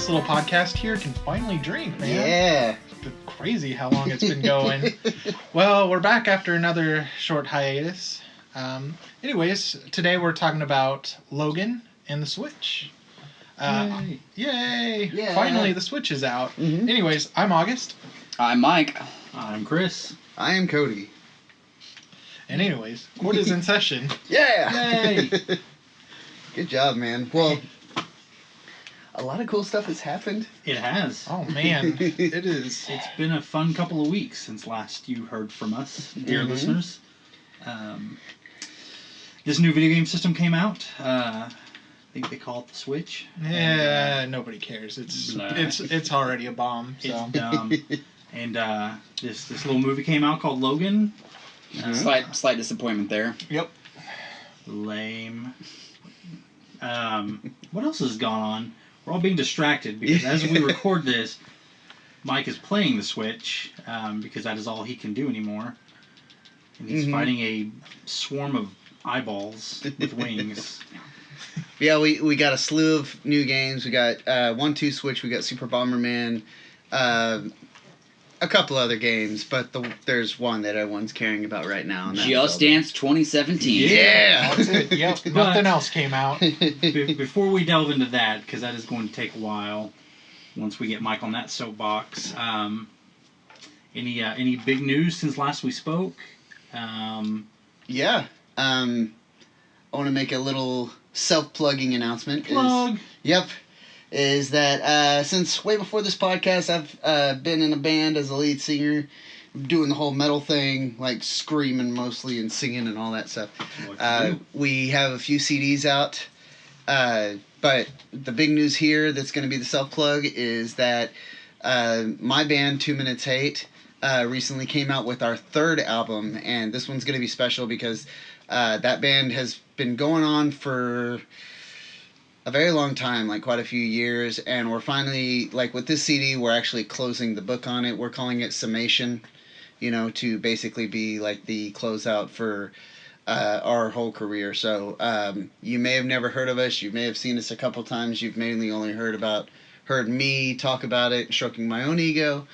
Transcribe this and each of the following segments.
this little podcast here can finally drink, man. Yeah. It's crazy how long it's been going. Well, we're back after another short hiatus. Anyways, today we're talking about Logan and the Switch. Yay! Yeah. Finally, the Switch is out. Mm-hmm. Anyways, I'm August. I'm Mike. I'm Chris. I am Cody. And anyways, court is in session. Yeah! Yay! Good job, man. Well, a lot of cool stuff has happened. It has. Oh, man. It is. It's been a fun couple of weeks since last you heard from us, dear listeners. This new video game system came out. I think they call it the Switch. Yeah, nobody cares. It's already a bomb. So. It's dumb. And this little movie came out called Logan. Slight disappointment there. Yep. Lame. What else has gone on? We're all being distracted because as we record this, Mike is playing the Switch because that is all he can do anymore. And he's fighting a swarm of eyeballs with wings. Yeah, we got a slew of new games. We got 1-2 Switch. We got Super Bomberman. A couple other games, but there's one that everyone's caring about right now. And Just Dance 2017. Yeah! That's it. Yep. Nothing else came out. Before we delve into that, because that is going to take a while, once we get Mike on that soapbox, any big news since last we spoke? Yeah. I want to make a little self-plugging announcement. Plug! Is that since way before this podcast, I've been in a band as a lead singer, doing the whole metal thing, like screaming mostly and singing and all that stuff. We have a few CDs out, but the big news here that's going to be the self-plug is that my band, 2 Minutes Hate, recently came out with our third album, and this one's going to be special because that band has been going on for a very long time, like quite a few years, and we're finally, like with this CD, we're actually closing the book on it. We're calling it Summation, to basically be like the closeout for our whole career. So you may have never heard of us, you may have seen us a couple times, you've mainly only heard me talk about it, stroking my own ego.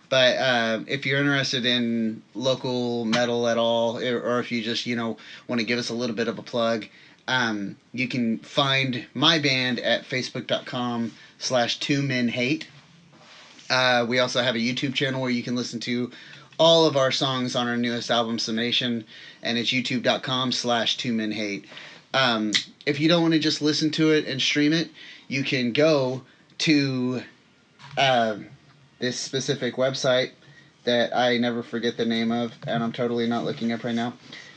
But if you're interested in local metal at all, or if you just, want to give us a little bit of a plug, you can find my band at facebook.com/2menhate. We also have a YouTube channel where you can listen to all of our songs on our newest album, Summation, and it's youtube.com/2menhate. If you don't want to just listen to it and stream it, you can go to this specific website that I never forget the name of, and I'm totally not looking up right now.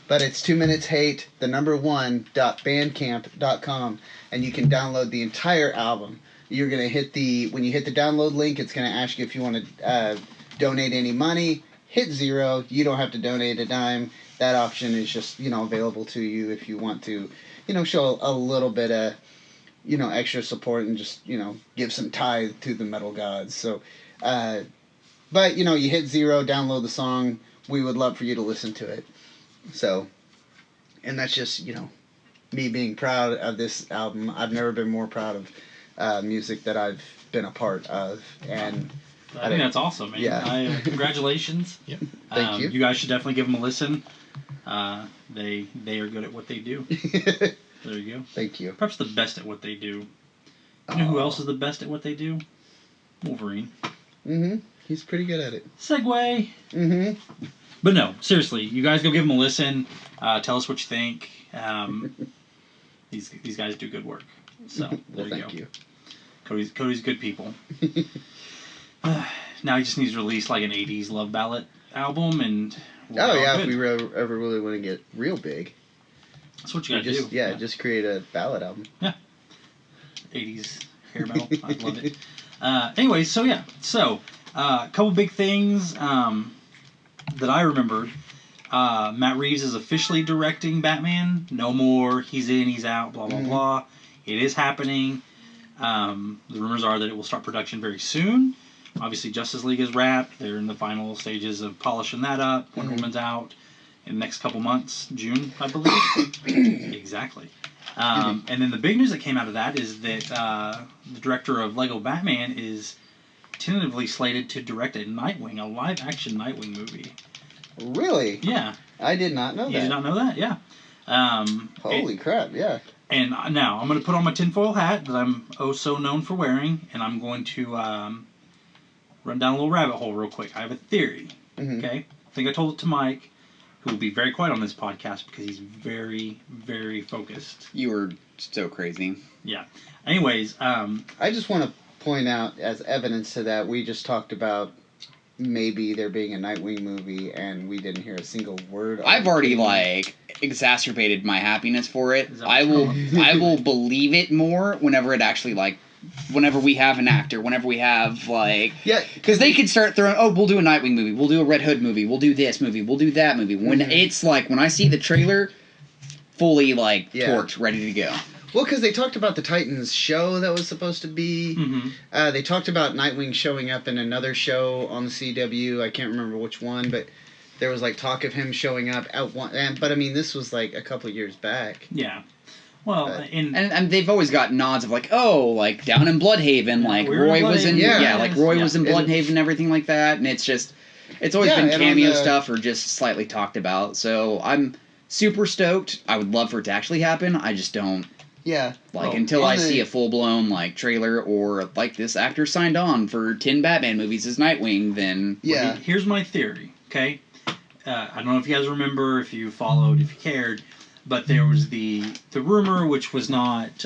But it's 2minuteshate1.bandcamp.com, and you can download the entire album. You're gonna when you hit the download link, it's gonna ask you if you want to donate any money. Hit 0. You don't have to donate a dime. That option is just available to you if you want to, show a little bit of extra support and just give some tithe to the metal gods. So, but you hit 0, download the song. We would love for you to listen to it. So, and that's just, me being proud of this album. I've never been more proud of music that I've been a part of. And I think that's awesome, man. Yeah. Congratulations. Yep. Thank you. You guys should definitely give them a listen. They are good at what they do. There you go. Thank you. Perhaps the best at what they do. You know who else is the best at what they do? Wolverine. He's pretty good at it. Segue. But no, seriously, you guys go give them a listen. Tell us what you think. These guys do good work. So there you thank go. you. Cody's good people. Now he just needs to release like an 80s love ballad album, and we'll be all if good. we ever really want to get real big. That's what you gotta do. Yeah, just create a ballad album. Yeah. 80s hair metal. I love it. Anyway, so yeah. So, a couple big things that I remembered. Matt Reeves is officially directing Batman. No more, he's in, he's out, blah, blah, blah. It is happening. The rumors are that it will start production very soon. Obviously, Justice League is wrapped. They're in the final stages of polishing that up. Wonder Woman's out. in the next couple months, June, I believe. Exactly. And then the big news that came out of that is that the director of Lego Batman is tentatively slated to direct a Nightwing, a live-action Nightwing movie. Really? Yeah. I did not know that. You did not know that? Yeah. Holy crap, yeah. And now I'm going to put on my tinfoil hat that I'm oh so known for wearing, and I'm going to run down a little rabbit hole real quick. I have a theory. Mm-hmm. Okay? I think I told it to Mike, who will be very quiet on this podcast because he's very, very focused. You were so crazy. Yeah. Anyways, I just want to point out, as evidence to that, we just talked about maybe there being a Nightwing movie, and we didn't hear a single word. I've already exacerbated my happiness for it. Is that I what's will I will believe it more whenever it actually whenever we have an actor, whenever we have yeah, because they could start throwing, oh, we'll do a Nightwing movie, we'll do a Red Hood movie, we'll do this movie, we'll do that movie. When it's when I see the trailer, fully torqued, ready to go. Well, because they talked about the Titans show that was supposed to be. mm-hmm. They talked about Nightwing showing up in another show on the CW. I can't remember which one, but there was talk of him showing up at one. But I mean, this was a couple years back. Yeah. Well, and they've always got nods of down in Bloodhaven, Roy was in Roy was in Bloodhaven and everything like that, and it's always been cameo stuff or just slightly talked about. So I'm super stoked. I would love for it to actually happen. I just don't. Yeah. Until I see a full-blown, trailer or, this actor signed on for 10 Batman movies as Nightwing, then... Yeah. Well, here's my theory, okay? I don't know if you guys remember, if you followed, if you cared, but there was the rumor, which was not...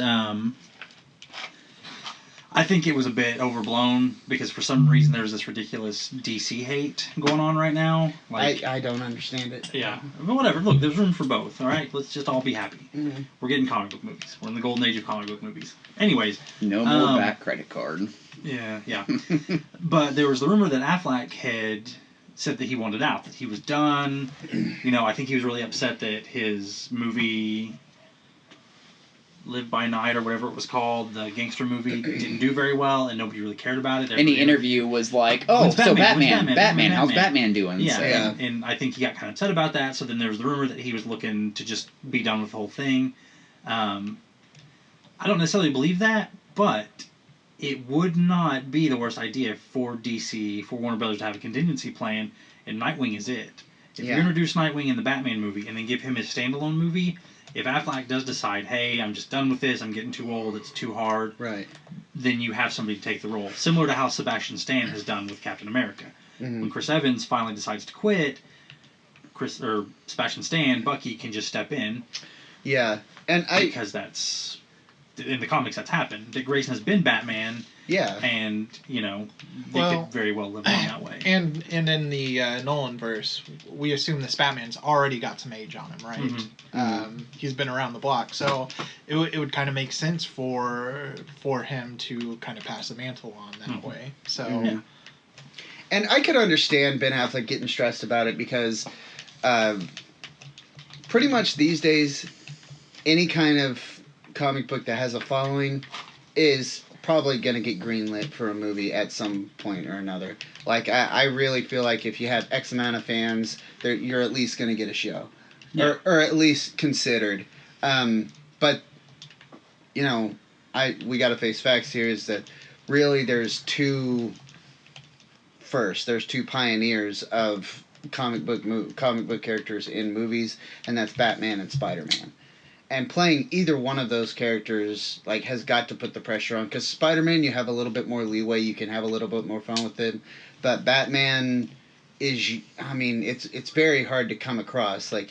I think it was a bit overblown, because for some reason there's this ridiculous DC hate going on right now. I don't understand it. Yeah. But whatever. Look, there's room for both, all right? Let's just all be happy. Mm-hmm. We're getting comic book movies. We're in the golden age of comic book movies. Anyways. No more back credit card. Yeah. But there was the rumor that Affleck had said that he wanted out, that he was done. I think he was really upset that his movie... Live by Night or whatever it was called, the gangster movie, didn't do very well, and nobody really cared about it. Any interview was like, oh, so Batman, how's Batman doing? Yeah, So. and I think he got kind of upset about that, so then there was the rumor that he was looking to just be done with the whole thing. I don't necessarily believe that, but it would not be the worst idea for DC, for Warner Brothers to have a contingency plan, and Nightwing is it. If you introduce Nightwing in the Batman movie and then give him his standalone movie, if Affleck does decide, hey, I'm just done with this, I'm getting too old, it's too hard, right, then you have somebody to take the role. Similar to how Sebastian Stan has done with Captain America. Mm-hmm. When Chris Evans finally decides to quit, Sebastian Stan, Bucky, can just step in. Yeah, because that's... In the comics, that's happened. Dick Grayson has been Batman. Yeah. And, they could very well live on that way. And in the Nolan verse, we assume this Batman's already got some age on him, right? Mm-hmm. He's been around the block, so it would kind of make sense for him to kind of pass the mantle on that way. So, and I could understand Ben Affleck getting stressed about it because pretty much these days, any kind of comic book that has a following is probably going to get greenlit for a movie at some point or another. I really feel like if you have X amount of fans, you're at least going to get a show. Yeah. Or at least considered. But, we got to face facts here is that really there's two pioneers of comic book characters in movies, and that's Batman and Spider-Man. And playing either one of those characters has got to put the pressure on. Because Spider-Man, you have a little bit more leeway. You can have a little bit more fun with it. But Batman is... it's very hard to come across. I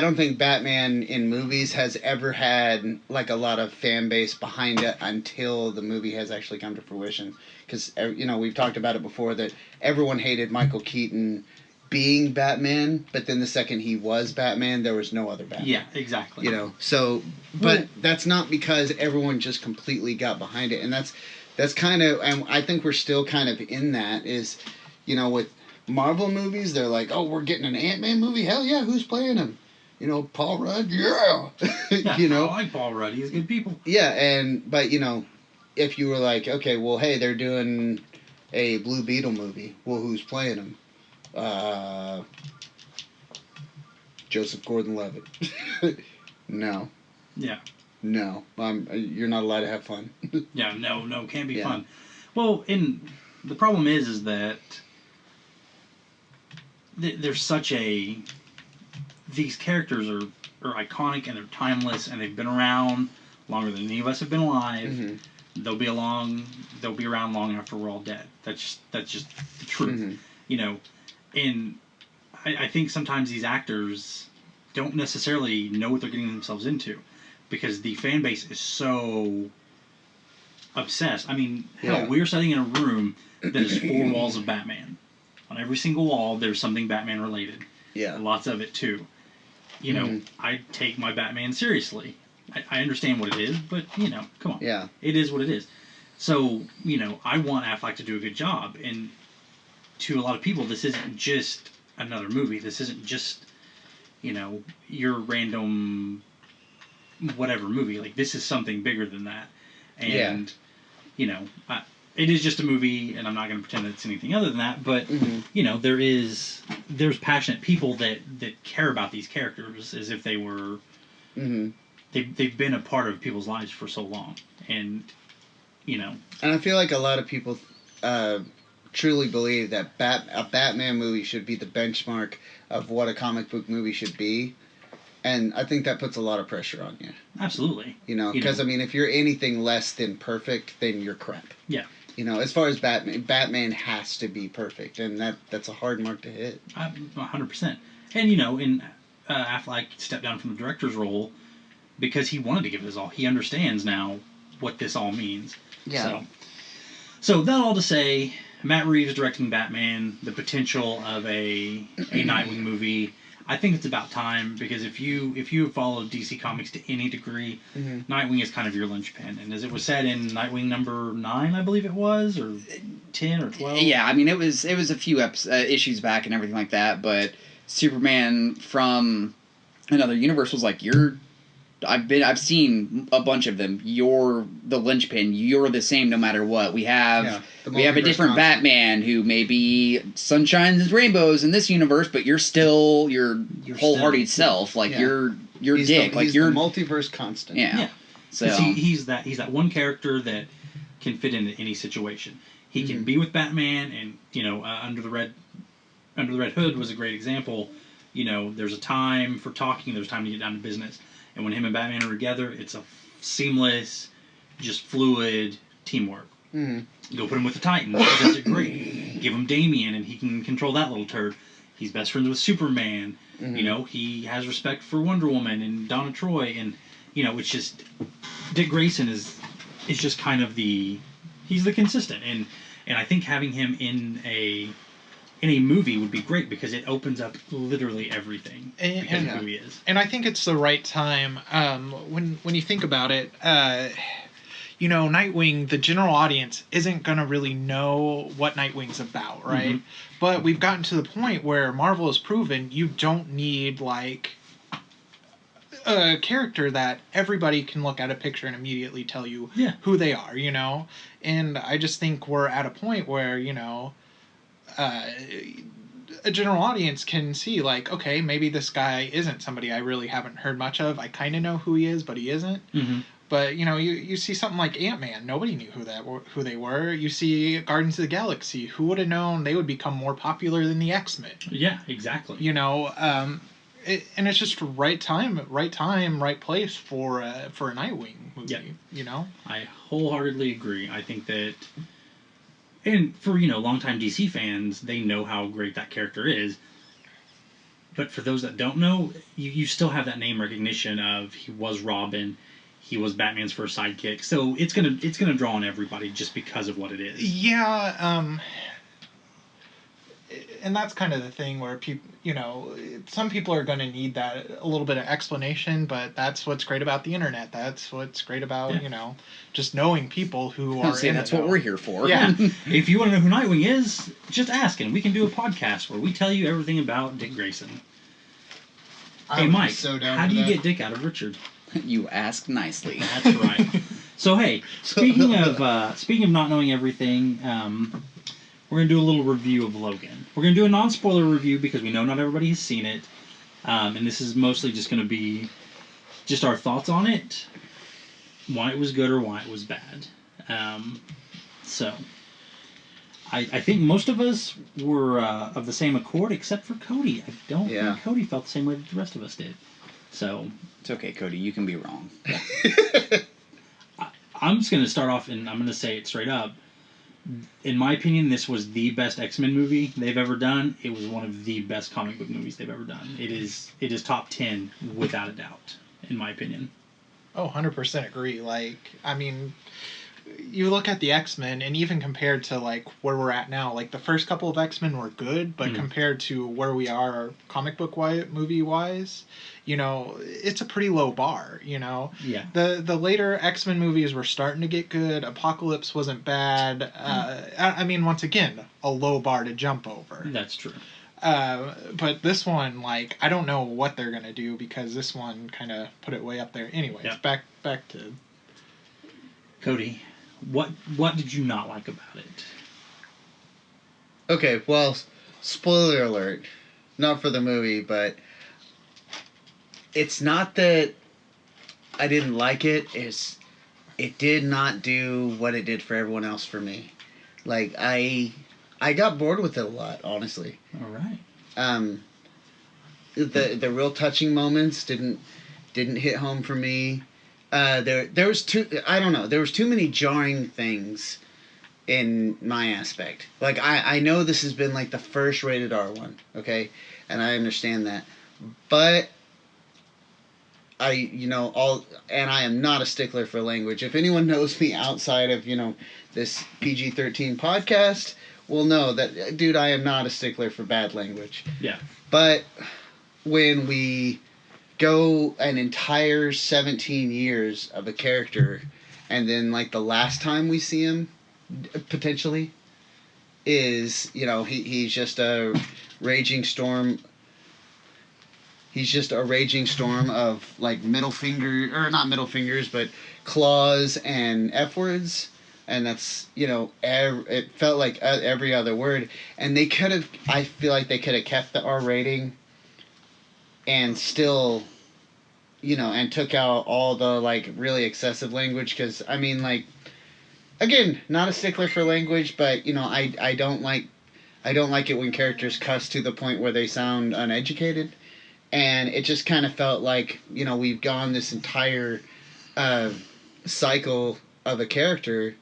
don't think Batman in movies has ever had a lot of fan base behind it until the movie has actually come to fruition. Because, we've talked about it before that everyone hated Michael Keaton being Batman, but then the second he was Batman, there was no other Batman. Yeah, exactly. But that's not because everyone just completely got behind it, and that's kind of, and I think we're still kind of in that is, with Marvel movies, they're like, oh, we're getting an Ant-Man movie, hell yeah, who's playing him? Paul Rudd, yeah. I like Paul Rudd, he's good people. Yeah, but if you were like, okay, well, hey, they're doing a Blue Beetle movie, well, who's playing him? Joseph Gordon-Levitt. No. Yeah. No. You're not allowed to have fun. Yeah, no, can't be fun. Well, the problem is that there's such a... These characters are iconic and they're timeless and they've been around longer than any of us have been alive. Mm-hmm. They'll be around long after we're all dead. That's just the truth. Mm-hmm. You know, and I think sometimes these actors don't necessarily know what they're getting themselves into because the fan base is so obsessed. I mean, hell, we're sitting in a room that is 4 walls of Batman. On every single wall, there's something Batman related. Yeah. Lots of it, too. You know, I take my Batman seriously. I understand what it is, but, you know, come on. Yeah. It is what it is. So, you know, I want Affleck to do a good job. And to a lot of people, this isn't just another movie. This isn't just, you know, your random whatever movie. Like, this is something bigger than that. And, you know, it is just a movie, and I'm not going to pretend that it's anything other than that, but, you know, there's passionate people that care about these characters as if they were, they've been a part of people's lives for so long, and, you know. And I feel like a lot of people truly believe that a Batman movie should be the benchmark of what a comic book movie should be. And I think that puts a lot of pressure on you. Absolutely. You know, because, I mean, if you're anything less than perfect, then you're crap. Yeah. You know, as far as Batman has to be perfect, and that's a hard mark to hit. 100%. And, you know, Affleck stepped down from the director's role because he wanted to give it his all. He understands now what this all means. Yeah. So that all to say, Matt Reeves directing Batman, the potential of a Nightwing movie. I think it's about time because if you have followed DC Comics to any degree, Nightwing is kind of your linchpin. And as it was said in Nightwing number 9, I believe it was, or 10 or 12. Yeah, I mean it was a few issues back and everything like that. But Superman from another universe was like, I've seen a bunch of them. You're the linchpin. You're the same no matter what. We have a different Batman who may be sunshines and rainbows in this universe, but you're still your wholehearted self. Like you're he's Dick. He's the multiverse constant. Yeah. So he's that one character that can fit into any situation. He can be with Batman, and you know, Under the Red Hood was a great example. You know, there's a time for talking. There's time to get down to business. And when him and Batman are together, it's a seamless, just fluid teamwork. Go put him with the Titans. He does it great. Give him Damian, and he can control that little turd. He's best friends with Superman. You know, he has respect for Wonder Woman and Donna Troy. And, you know, it's just... Dick Grayson is just kind of he's the consistent. And I think having him in a movie would be great because it opens up literally everything because of who he is. And I think it's the right time when you think about it. You know, Nightwing, the general audience isn't going to really know what Nightwing's about, right? But we've gotten to the point where Marvel has proven you don't need, like, a character that everybody can look at a picture and immediately tell you who they are, you know? And I just think we're at a point where, you know, a general audience can see, like, okay, maybe this guy isn't somebody I really haven't heard much of. I kind of know who he is, but he isn't. But, you know, you see something like Ant-Man. Nobody knew who they were. You see Guardians of the Galaxy. Who would have known they would become more popular than the X-Men? Yeah, exactly. You know, and it's just right time, right place for a Nightwing movie, you know? I wholeheartedly agree. I think that... And for, you know, longtime DC fans, they know how great that character is. But for those that don't know, you still have that name recognition of he was Robin, he was Batman's first sidekick. So it's gonna draw on everybody just because of what it is. Yeah, and that's kind of the thing where people, you know, some people are going to need that a little bit of explanation, but that's what's great about the internet. That's what's great about, you know, just knowing people who are in that's what we're here for. Yeah. If you want to know who Nightwing is, just ask, and we can do a podcast where we tell you everything about Dick Grayson. Hey, Mike, how do you get Dick out of Richard? You ask nicely. That's right. So, hey, speaking of not knowing everything, we're going to do a little review of Logan. We're going to do a non-spoiler review because we know not everybody has seen it. And this is mostly just going to be just our thoughts on it, why it was good or why it was bad. So, I think most of us were of the same accord, except for Cody. I don't think Cody felt the same way that the rest of us did. So it's okay, Cody. You can be wrong. I'm just going to start off, and I'm going to say it straight up. In my opinion, this was the best X-Men movie they've ever done. It was one of the best comic book movies they've ever done. It is top 10 without a doubt, in my opinion. Oh, 100% agree. Like, I mean, you look at the X-Men, and even compared to, like, where we're at now, like, the first couple of X-Men were good, but compared to where we are comic book movie-wise, you know, it's a pretty low bar, you know? Yeah. The later X-Men movies were starting to get good. Apocalypse wasn't bad. I mean, once again, a low bar to jump over. That's true. But this one, like, I don't know what they're going to do, because this one kind of put it way up there. Anyways, back to... Cody, what did you not like about it? Okay, well, spoiler alert. Not for the movie, but it's not that I didn't like it. It did not do what it did for everyone else for me. Like, I got bored with it a lot, honestly. All right. The real touching moments didn't hit home for me. There was there was too many jarring things in my aspect. Like, I know this has been like the first rated R one, okay? And I understand that. But I am not a stickler for language. If anyone knows me outside of, this PG-13 podcast, will know that, dude, I am not a stickler for bad language. Yeah. But when we go an entire 17 years of a character, and then, like, the last time we see him, potentially, is, he's just a raging storm. He's just a raging storm of, like, not middle fingers, but claws and F words. And that's, it felt like every other word. And I feel like they could have kept the R rating and still, and took out all the, like, really excessive language. Because, I mean, like, again, not a stickler for language, but, I don't like it when characters cuss to the point where they sound uneducated. And it just kind of felt like, we've gone this entire cycle of a character,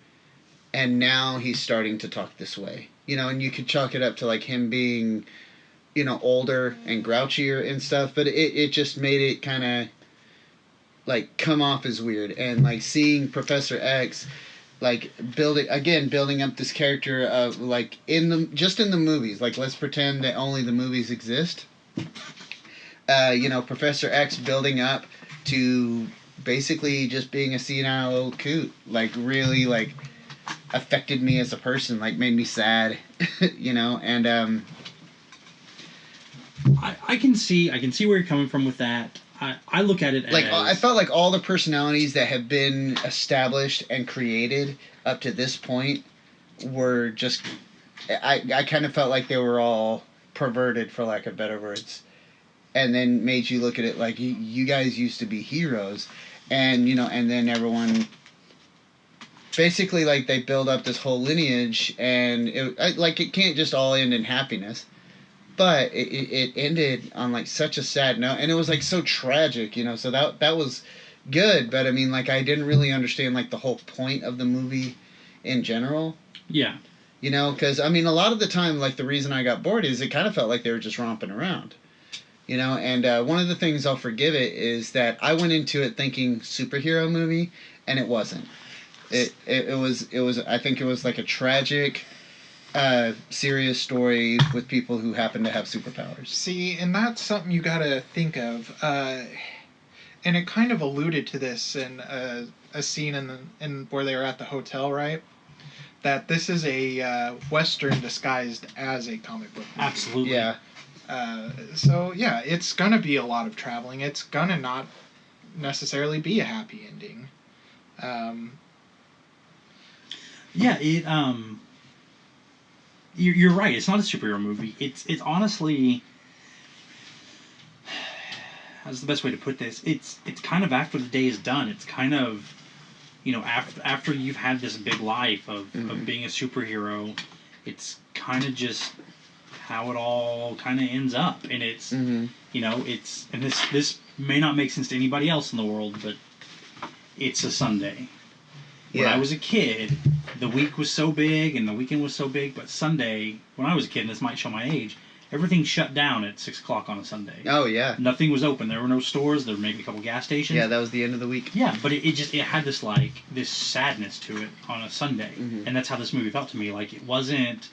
and now he's starting to talk this way. And you could chalk it up to, like, him being, older and grouchier and stuff, but it just made it kind of, like, come off as weird. And, like, seeing Professor X, like, building up this character of, like, in the movies. Like, let's pretend that only the movies exist. Professor X building up to basically just being a senile old coot, like, really, like, affected me as a person, like, made me sad, and I can see where you're coming from with that. I look at it like, as... I felt like all the personalities that have been established and created up to this point were just, I kind of felt like they were all perverted, for lack of better words. And then made you look at it like, you guys used to be heroes. And, and then everyone... Basically, like, they build up this whole lineage, and it can't just all end in happiness. But it ended on, like, such a sad note. And it was, like, so tragic, So that was good. But, I mean, like, I didn't really understand, like, the whole point of the movie in general. Yeah. Because, I mean, a lot of the time, like, the reason I got bored is it kind of felt like they were just romping around. And one of the things I'll forgive it is that I went into it thinking superhero movie, and it wasn't. It was I think it was like a tragic, serious story with people who happen to have superpowers. See, and that's something you gotta think of. And it kind of alluded to this in a scene in where they were at the hotel, right? That this is a Western disguised as a comic book movie. Absolutely. Yeah. So, yeah, it's going to be a lot of traveling. It's going to not necessarily be a happy ending. You're right. It's not a superhero movie. It's honestly... how's the best way to put this? It's kind of after the day is done. It's kind of, after you've had this big life of being a superhero, it's kind of just how it all kind of ends up. And it's, it's, and this may not make sense to anybody else in the world, but it's a Sunday. When I was a kid, the week was so big and the weekend was so big, but Sunday, when I was a kid, and this might show my age, everything shut down at 6 o'clock on a Sunday. Oh, yeah. Nothing was open. There were no stores. There were maybe a couple gas stations. Yeah, that was the end of the week. Yeah, but it had this, this sadness to it on a Sunday. And that's how this movie felt to me. Like, it wasn't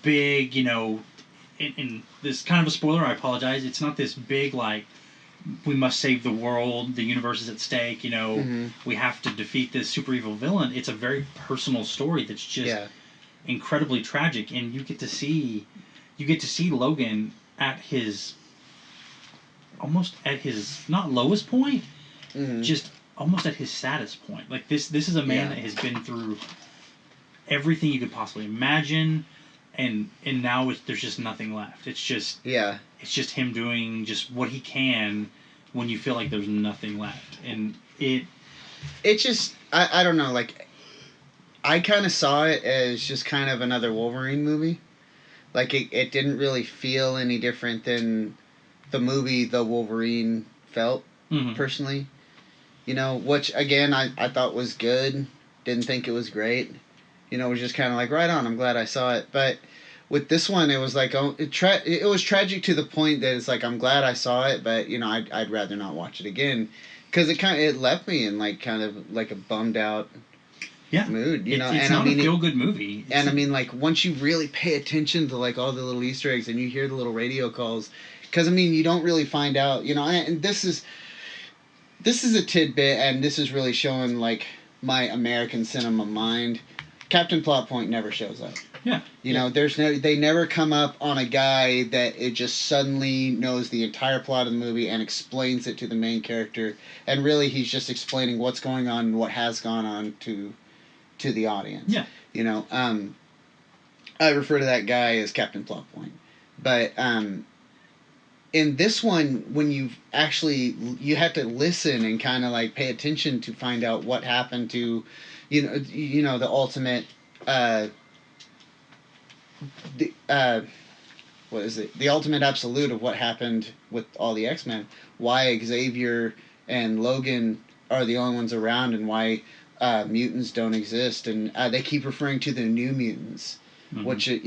big, in this kind of a spoiler, I apologize. It's not this big, we must save the world, the universe is at stake, we have to defeat this super evil villain. It's a very personal story that's just incredibly tragic, and you get to see Logan at his not lowest point, just almost at his saddest point. Like this is a man that has been through everything you could possibly imagine, and now there's just nothing left. It's just him doing just what he can when you feel like there's nothing left. And it just, I don't know, I kind of saw it as just kind of another Wolverine movie. Like, it didn't really feel any different than the movie The Wolverine felt, personally. Which, again, I thought was good. Didn't think it was great. It was just kind of like, right on, I'm glad I saw it. But with this one, it was like, it was tragic to the point that it's like, I'm glad I saw it, but, I'd rather not watch it again. Because it left me in, kind of like a bummed out mood. It's not a feel-good movie. Once you really pay attention to, all the little Easter eggs and you hear the little radio calls, because, you don't really find out, and this is a tidbit, and this is really showing, my American cinema mind. Captain Plot Point never shows up. Yeah. They never come up on a guy that it just suddenly knows the entire plot of the movie and explains it to the main character, and really he's just explaining what's going on and what has gone on to the audience. Yeah. I refer to that guy as Captain Plot Point. But in this one, when you have to listen and kind of pay attention to find out what happened to the ultimate the ultimate absolute of what happened with all the X-Men, why Xavier and Logan are the only ones around, and why mutants don't exist, and they keep referring to the New Mutants, which it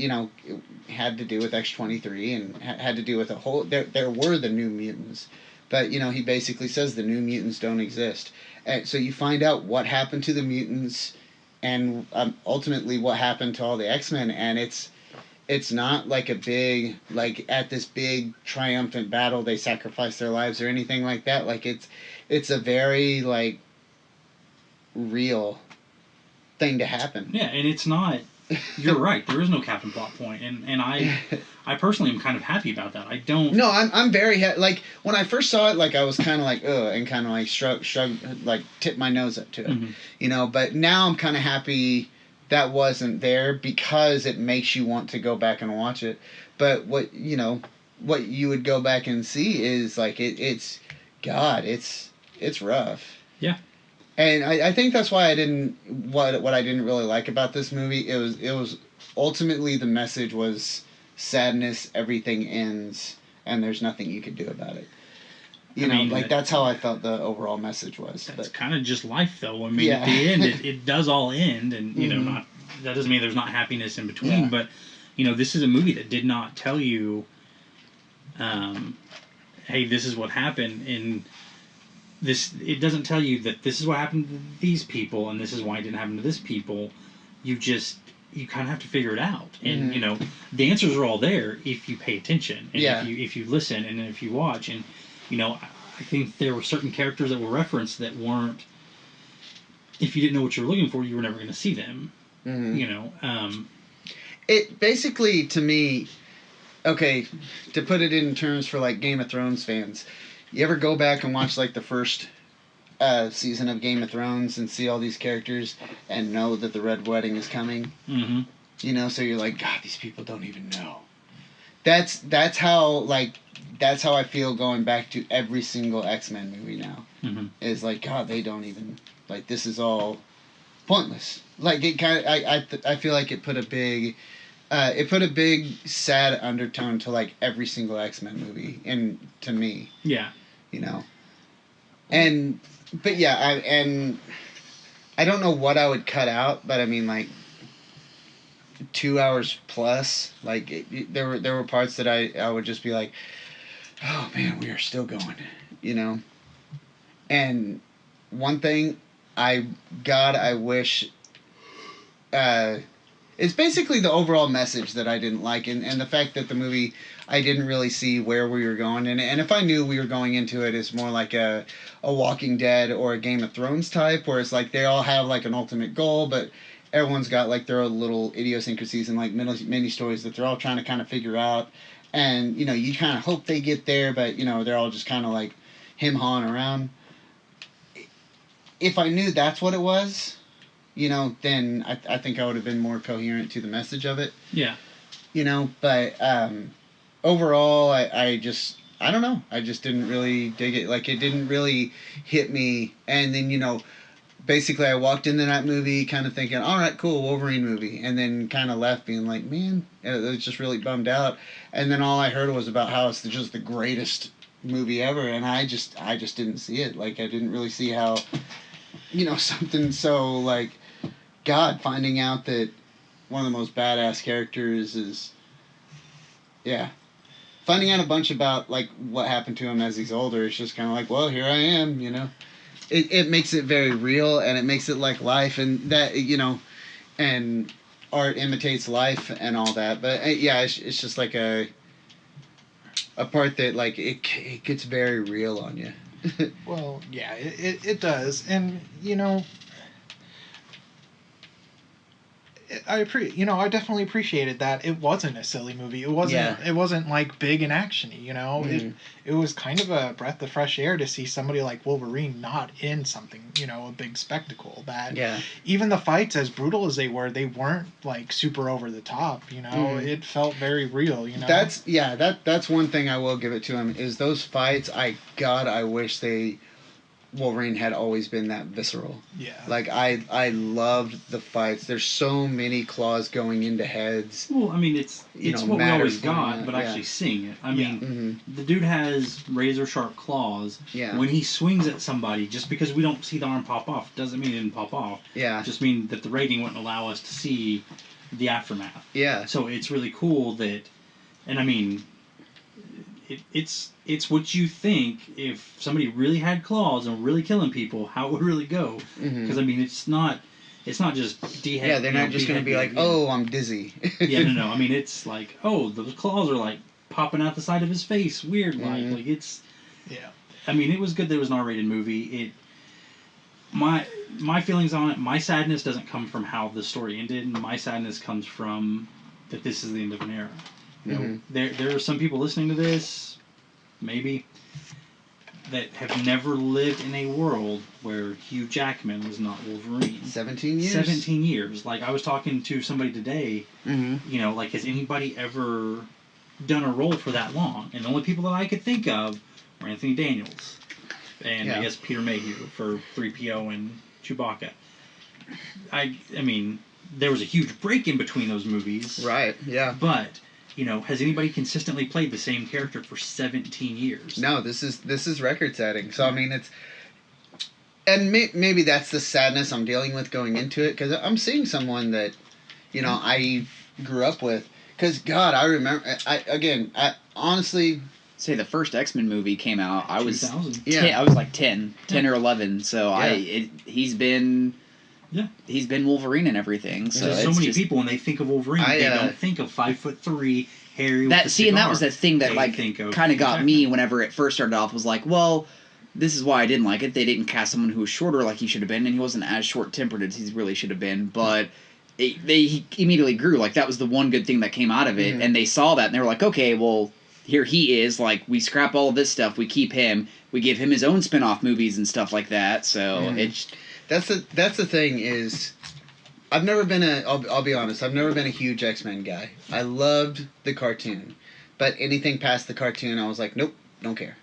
had to do with X-23 and had to do with a whole. There were the New Mutants, but he basically says the New Mutants don't exist, and so you find out what happened to the mutants, and ultimately what happened to all the X-Men, and it's not like a big, at this big triumphant battle they sacrifice their lives or anything like that. It's a very real thing to happen. Yeah, and it's not. You're right. There is no Captain Plot Point, and I personally am kind of happy about that. I don't. No, I'm very when I first saw it, I was kind of ugh, and kind of shrug, tip my nose up to it, But now I'm kind of happy that wasn't there, because it makes you want to go back and watch it. But what you would go back and see is it's rough. Yeah. And I think that's why I didn't what I didn't really like about this movie. It was ultimately the message was sadness, everything ends, and there's nothing you could do about it. That's how I felt the overall message was. That's kind of just life, though. At the end, it does all end, and not that doesn't mean there's not happiness in between. But this is a movie that did not tell you, hey, this is what happened, and it doesn't tell you that this is what happened to these people, and this is why it didn't happen to this people. You kind of have to figure it out, and the answers are all there if you pay attention, and if you listen, and if you watch, and I think there were certain characters that were referenced that weren't. If you didn't know what you were looking for, you were never going to see them. It basically, to me, okay, to put it in terms for Game of Thrones fans, you ever go back and watch the first season of Game of Thrones and see all these characters and know that the Red Wedding is coming? So you're God, these people don't even know. That's how that's how I feel going back to every single X-Men movie now. Mm-hmm. Is like, God, they don't even, like, this is all pointless. Like, it kind of, I feel like it put a big sad undertone to, like, every single X-Men movie, and to me. Yeah. You know? But yeah, I don't know what I would cut out, but I mean, like, 2 hours plus, like, there were parts that I would just be like, oh man, we are still going, you know? And one thing I wish, it's basically the overall message that I didn't like, and the fact that the movie, I didn't really see where we were going, and if I knew we were going into it as more like a Walking Dead or a Game of Thrones type, where it's like they all have like an ultimate goal, but everyone's got like their own little idiosyncrasies and like mini stories that they're all trying to kind of figure out, and you know, you kind of hope they get there, but you know, they're all just kind of like him-hawing around. If I knew that's what it was, you know, then I think I would have been more coherent to the message of it. Yeah. You know, but overall, I don't know. I just didn't really dig it. Like, it didn't really hit me. And then, you know, basically I walked into that movie kind of thinking, all right, cool, Wolverine movie. And then kind of left being like, man, I was just really bummed out. And then all I heard was about how it's just the greatest movie ever. And I just didn't see it. Like, I didn't really see how, you know, something so, like, God, finding out that one of the most badass characters is, yeah, finding out a bunch about, like, what happened to him as he's older, it's just kind of like, well, here I am, you know. It makes it very real, and it makes it like life, and that, you know, and art imitates life and all that, but yeah, it's just like a part that, like, it gets very real on you. Well, yeah, it does, and, you know, I definitely appreciated that it wasn't a silly movie. It wasn't like big and actiony, you know. Mm-hmm. It was kind of a breath of fresh air to see somebody like Wolverine not in something, you know, a big spectacle. That even the fights, as brutal as they weren't like super over the top, you know. Mm-hmm. It felt very real, you know. That's one thing I will give it to him, is those fights. I wish Wolverine had always been that visceral. Yeah. Like, I loved the fights. There's so many claws going into heads. Well, I mean, it's what we always got, but actually seeing it. I mean, the dude has razor sharp claws. Yeah. When he swings at somebody, just because we don't see the arm pop off doesn't mean it didn't pop off. Yeah. Just mean that the rating wouldn't allow us to see the aftermath. Yeah. So it's really cool that, and I mean, it's what you think if somebody really had claws and really killing people, how it would really go. Because I mean, it's not just dehead. Yeah, they're not just going to be like, oh, I'm dizzy. Yeah, no. I mean, it's like, oh, those claws are like popping out the side of his face, weird like it's. Yeah. I mean, it was good that it was an R-rated movie. My feelings on it, my sadness doesn't come from how the story ended. My sadness comes from that this is the end of an era. You know, there are some people listening to this, maybe, that have never lived in a world where Hugh Jackman was not Wolverine. 17 years? 17 years. Like, I was talking to somebody today, you know, like, has anybody ever done a role for that long? And the only people that I could think of were Anthony Daniels and, I guess, Peter Mayhew for 3PO and Chewbacca. I mean, there was a huge break in between those movies. Right, yeah. But... you know, has anybody consistently played the same character for 17 years? No, this is record setting. So I mean, it's, and maybe that's the sadness I'm dealing with going into it, because I'm seeing someone that, you know, I grew up with. Because God, I remember. I honestly say the first X-Men movie came out. I was 2000. I was like 10 or 11. So he's been. Yeah, he's been Wolverine and everything. So there's so many people when they think of Wolverine, they don't think of 5'3" hairy. With the and that was the thing that kind of got me whenever it first started off. Was like, well, this is why I didn't like it. They didn't cast someone who was shorter like he should have been, and he wasn't as short-tempered as he really should have been. But he immediately grew. Like, that was the one good thing that came out of it, and they saw that and they were like, okay, well, here he is. Like, we scrap all of this stuff, we keep him, we give him his own spin-off movies and stuff like that. So it's. That's the thing is, I've never been I'll be honest, I've never been a huge X-Men guy. I loved the cartoon. But anything past the cartoon, I was like, nope, don't care.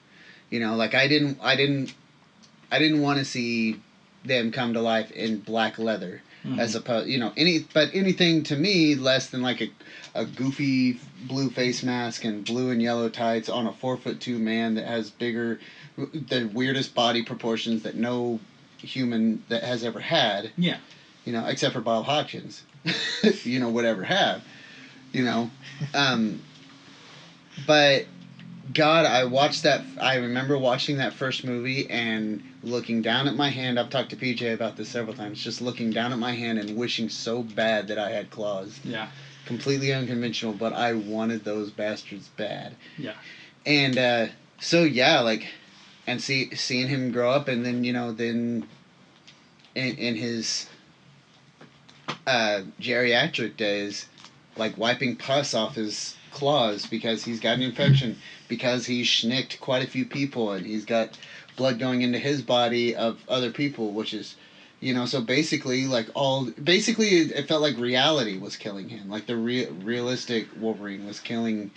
You know, like I didn't want to see them come to life in black leather, as opposed, you know, anything to me less than like a goofy blue face mask and blue and yellow tights on a 4'2" man that has the weirdest body proportions that no human that has ever had. Yeah. You know, except for Bob Hoskins, you know, would ever have. You know, but. God, I remember watching that first movie and looking down at my hand. I've talked to PJ about this several times. Just looking down at my hand and wishing so bad that I had claws. Yeah. Completely unconventional, but I wanted those bastards bad. Yeah. And so yeah, like, and seeing him grow up, and then, you know, then in his geriatric days, like wiping pus off his claws because he's got an infection, because he's schnicked quite a few people, and he's got blood going into his body of other people, which is, you know, so basically it felt like reality was killing him, like the realistic Wolverine was killing,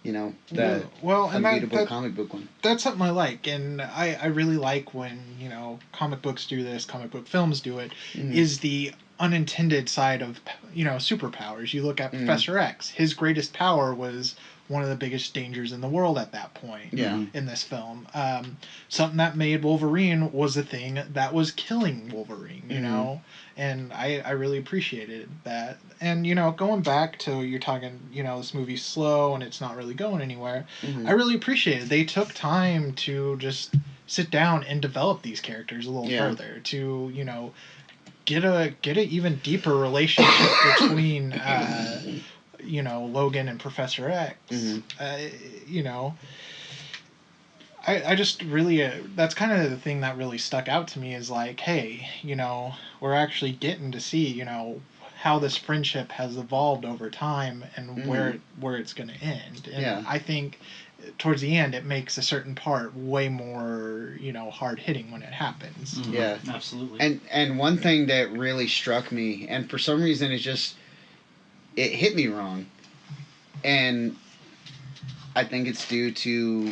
you know, the unbeatable comic book one. That's something I like, and I really like when, you know, comic books do this, comic book films do it, is the unintended side of, you know, superpowers. You look at Professor X. His greatest power was one of the biggest dangers in the world at that point in this film. Something that made Wolverine was a thing that was killing Wolverine, you know? And I really appreciated that. And, you know, going back to, you're talking, you know, this movie's slow and it's not really going anywhere. I really appreciate it. They took time to just sit down and develop these characters a little further, to, you know, get a even deeper relationship between you know, Logan and Professor X. You know, I just really that's kind of the thing that really stuck out to me, is like, hey, you know, we're actually getting to see, you know, how this friendship has evolved over time and where it's going to end. And I think towards the end, it makes a certain part way more, you know, hard hitting when it happens. Yeah, absolutely. And one thing that really struck me, and for some reason it hit me wrong, and I think it's due to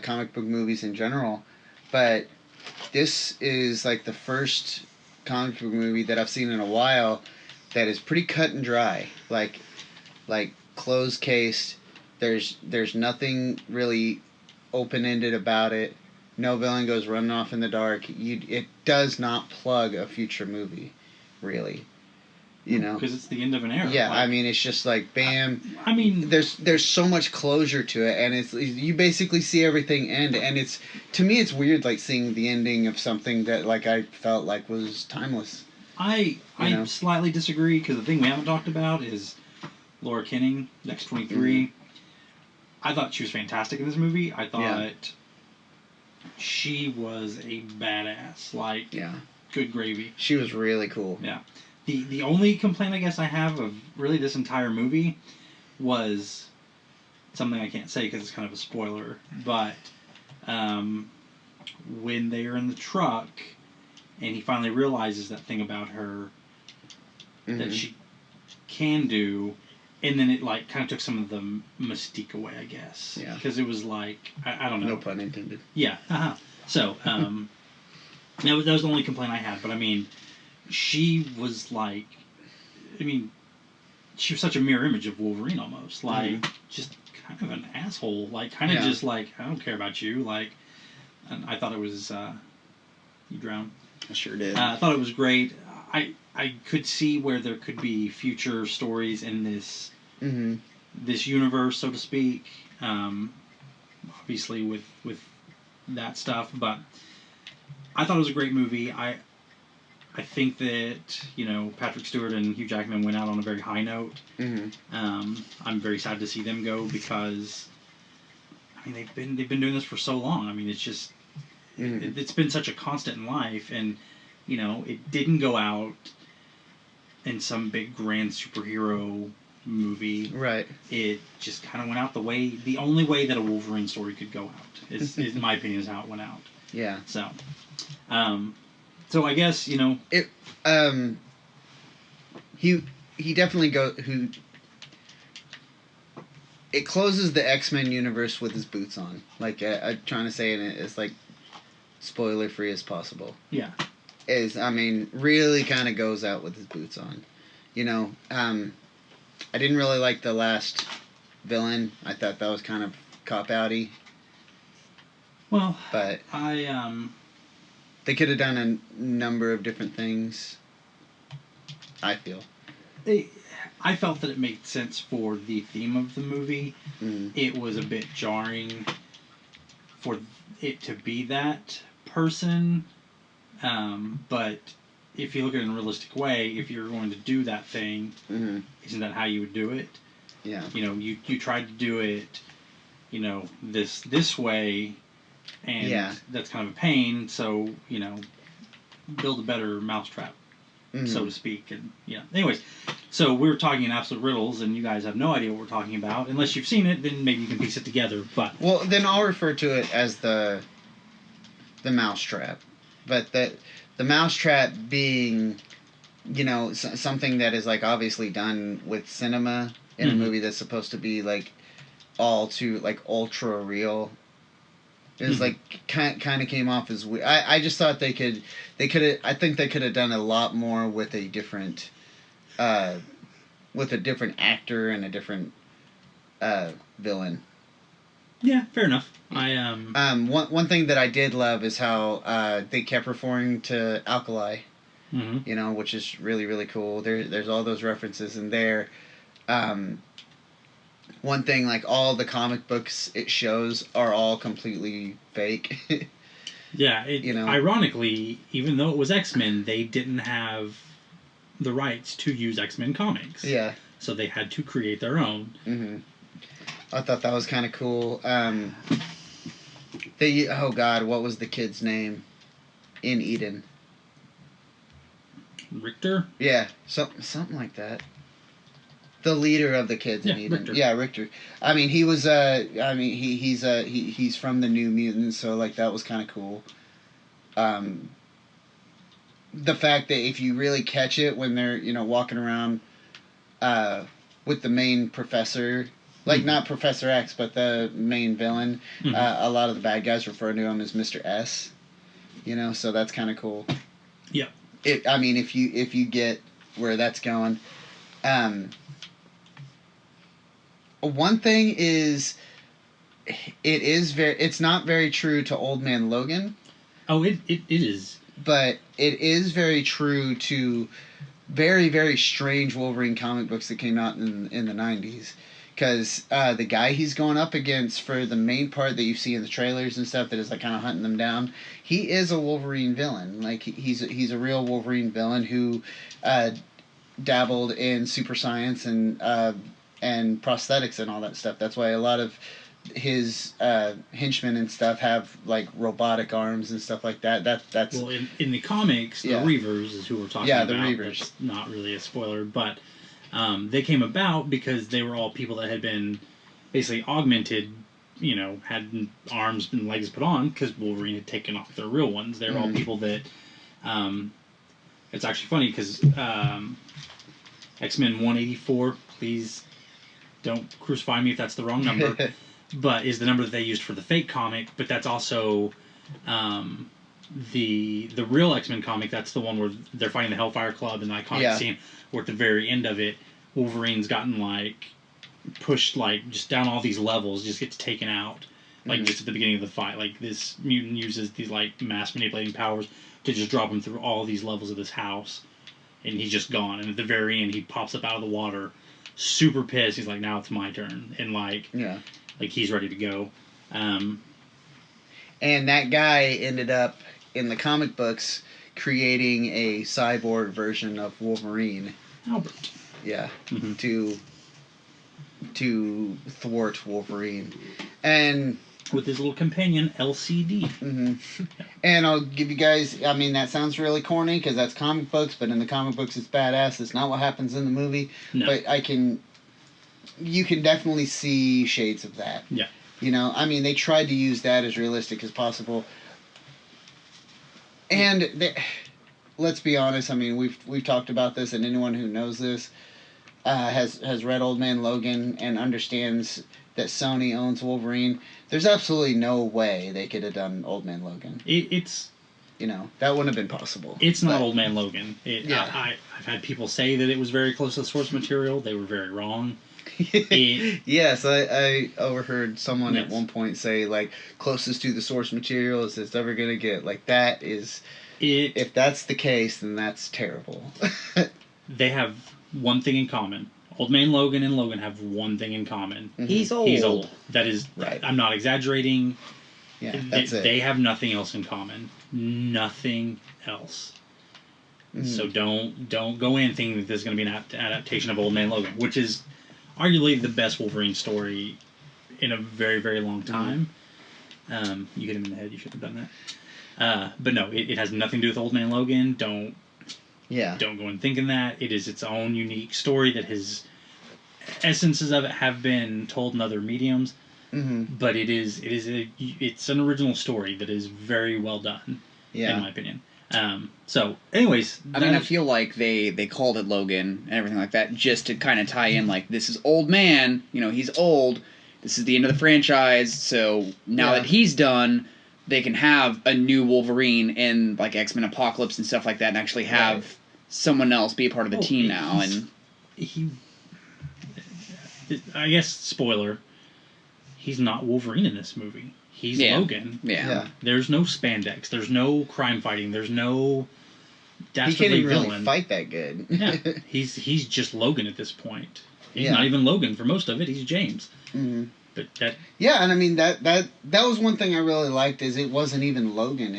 comic book movies in general, but this is like the first comic book movie that I've seen in a while that is pretty cut and dry, like closed cased. There's nothing really open-ended about it. No villain goes running off in the dark. It does not plug a future movie, really. You know, because it's the end of an era. Yeah, like, I mean, it's just like bam. I mean, there's so much closure to it, and you basically see everything end, and it's, to me, it's weird, like seeing the ending of something that like I felt like was timeless. I slightly disagree, because the thing we haven't talked about is Laura Kinney, X-23. I thought she was fantastic in this movie. I thought she was a badass. Like, good gravy. She was really cool. Yeah. The only complaint I guess I have of really this entire movie was something I can't say because it's kind of a spoiler, but when they are in the truck and he finally realizes that thing about her that she can do, and then it like kind of took some of the mystique away, I guess. Yeah. Because it was like, I don't know. No pun intended. Yeah. So that was the only complaint I had. But I mean, she was like, she was such a mirror image of Wolverine almost. Like, just kind of an asshole. Like, kind of just like, I don't care about you. Like, and I thought it was, you drowned? I sure did. I thought it was great. I could see where there could be future stories in this this universe, so to speak. Obviously with that stuff, but I thought it was a great movie. I think that, you know, Patrick Stewart and Hugh Jackman went out on a very high note. I'm very sad to see them go because, I mean, they've been doing this for so long. I mean, it's just it's been such a constant in life, and you know, it didn't go out in some big grand superhero movie. Right. It just kind of went out the only way that a Wolverine story could go out is in my opinion, is how it went out. Yeah. So, so I guess, you know, it. He definitely it closes the X-Men universe with his boots on. Like, I'm trying to say it as, like, spoiler-free as possible. Yeah. Really kind of goes out with his boots on. I didn't really like the last villain. I thought that was kind of cop-outy. Well, but they could have done a number of different things, I feel. I felt that it made sense for the theme of the movie. It was a bit jarring for it to be that person. But if you look at it in a realistic way, if you're going to do that thing, isn't that how you would do it? Yeah. You tried to do it, this way, and that's kind of a pain. So build a better mousetrap, so to speak. And anyways, so we're talking in absolute riddles, and you guys have no idea what we're talking about unless you've seen it. Then maybe you can piece it together. But then I'll refer to it as the mousetrap, but the mousetrap being something that is like obviously done with cinema in a movie that's supposed to be like all too like ultra real. It was like kind of came off as weird. I just thought I think they could have done a lot more with a different actor and a different villain. Yeah, fair enough. One thing that I did love is how they kept referring to Alkali, which is really, really cool. There's all those references in there. One thing, like all the comic books it shows are all completely fake. Yeah, ironically, even though it was X-Men, they didn't have the rights to use X-Men comics. Yeah. So they had to create their own. Mm-hmm. I thought that was kind of cool. Oh God, what was the kid's name in Eden? Richter? Yeah, something like that. The leader of the kids in Eden. Richter. Yeah, Richter. He was he's from the New Mutants, so like that was kind of cool. The fact that if you really catch it when they're walking around with the main professor, like not Professor X, but the main villain, a lot of the bad guys refer to him as Mr. S. So that's kind of cool. Yeah. If you get where that's going. One thing is, it's not very true to Old Man Logan. Oh, it is. But it is very true to very, very strange Wolverine comic books that came out in the 90s. Because the guy he's going up against for the main part that you see in the trailers and stuff that is like kind of hunting them down, he is a Wolverine villain. Like he's a real Wolverine villain who dabbled in super science and prosthetics and all that stuff. That's why a lot of his henchmen and stuff have like robotic arms and stuff like that. That's well in the comics, the Reavers is who we're talking about. Yeah, the Reavers. That's not really a spoiler, but they came about because they were all people that had been basically augmented. Had arms and legs put on because Wolverine had taken off their real ones. They were all people that. It's actually funny because X-Men 184. Please don't crucify me if that's the wrong number. But is the number that they used for the fake comic, but that's also the real X-Men comic. That's the one where they're fighting the Hellfire Club and the iconic scene where at the very end of it, Wolverine's gotten like pushed like just down all these levels, just gets taken out like just at the beginning of the fight. Like this mutant uses these like mass manipulating powers to just drop him through all these levels of this house, and he's just gone. And at the very end, he pops up out of the water, super pissed. He's like, "Now it's my turn," and like he's ready to go. And that guy ended up in the comic books creating a cyborg version of Wolverine. Albert. Yeah. To thwart Wolverine. And with his little companion LCD. And I'll give you guys, that sounds really corny because that's comic books, but in the comic books it's badass. It's not what happens in the movie. No. But you can definitely see shades of that. Yeah. They tried to use that as realistic as possible. And let's be honest, we've talked about this, and anyone who knows this has read Old Man Logan and understands that Sony owns Wolverine, there's absolutely no way they could have done Old Man Logan. It's that wouldn't have been possible. It's not Old Man Logan. I've had people say that it was very close to the source material. They were very wrong. Yes, I overheard someone at one point say, like, closest to the source material as it's ever going to get. Like, that is... if that's the case, then that's terrible. They have one thing in common. Old Man Logan and Logan have one thing in common. Mm-hmm. He's old. He's old. That is... Right. I'm not exaggerating. Yeah, that's it. They have nothing else in common. Nothing else. So don't go in thinking that there's going to be an adaptation of Old Man Logan, which is arguably the best Wolverine story in a very, very long time. You hit him in the head. You should have done that. But no, it has nothing to do with Old Man Logan. Don't go in thinking that. It is its own unique story that his essences of it have been told in other mediums. But it's an original story that is very well done, in my opinion. So, anyways, I feel like they called it Logan and everything like that just to kind of tie in, like, this is Old Man, he's old, this is the end of the franchise, so now that he's done, they can have a new Wolverine in, like, X-Men Apocalypse and stuff like that, and actually have someone else be a part of the team now. And I guess, spoiler, he's not Wolverine in this movie. He's Logan. Yeah. There's no spandex. There's no crime fighting. There's no dastardly villain. He can't even really fight that good. He's just Logan at this point. He's not even Logan for most of it. He's James. But that. Yeah, and I mean that was one thing I really liked is it wasn't even Logan.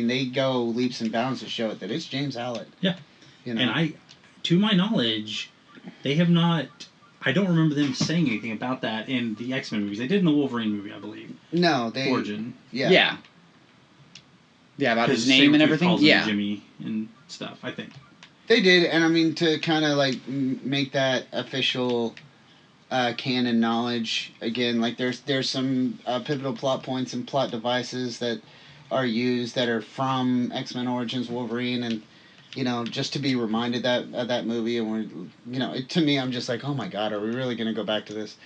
They go leaps and bounds to show it that it's James Howlett. Yeah. And to my knowledge, they have not. I don't remember them saying anything about that in the X-Men movies. They did in the Wolverine movie, I believe. No, they... Origin. Yeah. Yeah, about his name and everything. Yeah. Jimmy and stuff, I think. They did, and I mean, to kind of, like, make that official canon knowledge, again, like, there's some pivotal plot points and plot devices that are used that are from X-Men Origins Wolverine, and... just to be reminded of that movie, and to me, I'm just like, oh my god, are we really going to go back to this?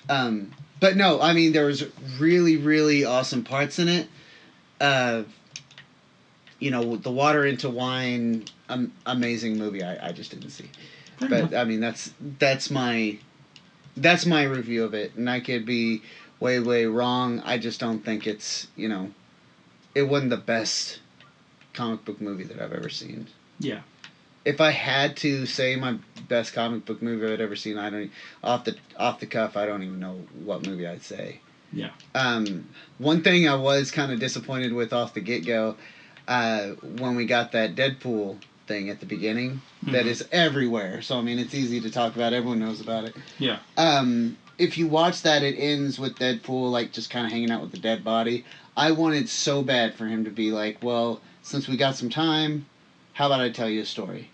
But no, I mean, there was really, really awesome parts in it. The water into wine, amazing movie. I just didn't see, but I mean, that's my review of it, and I could be way, way wrong. I just don't think it's it wasn't the best comic book movie that I've ever seen. Yeah. If I had to say my best comic book movie I've ever seen, off the cuff, I don't even know what movie I'd say. Yeah. One thing I was kind of disappointed with off the get-go, when we got that Deadpool thing at the beginning, that is everywhere. So I mean, it's easy to talk about. Everyone knows about it. Yeah. If you watch that, it ends with Deadpool like just kind of hanging out with the dead body. I wanted so bad for him to be like, well, since we got some time, how about I tell you a story?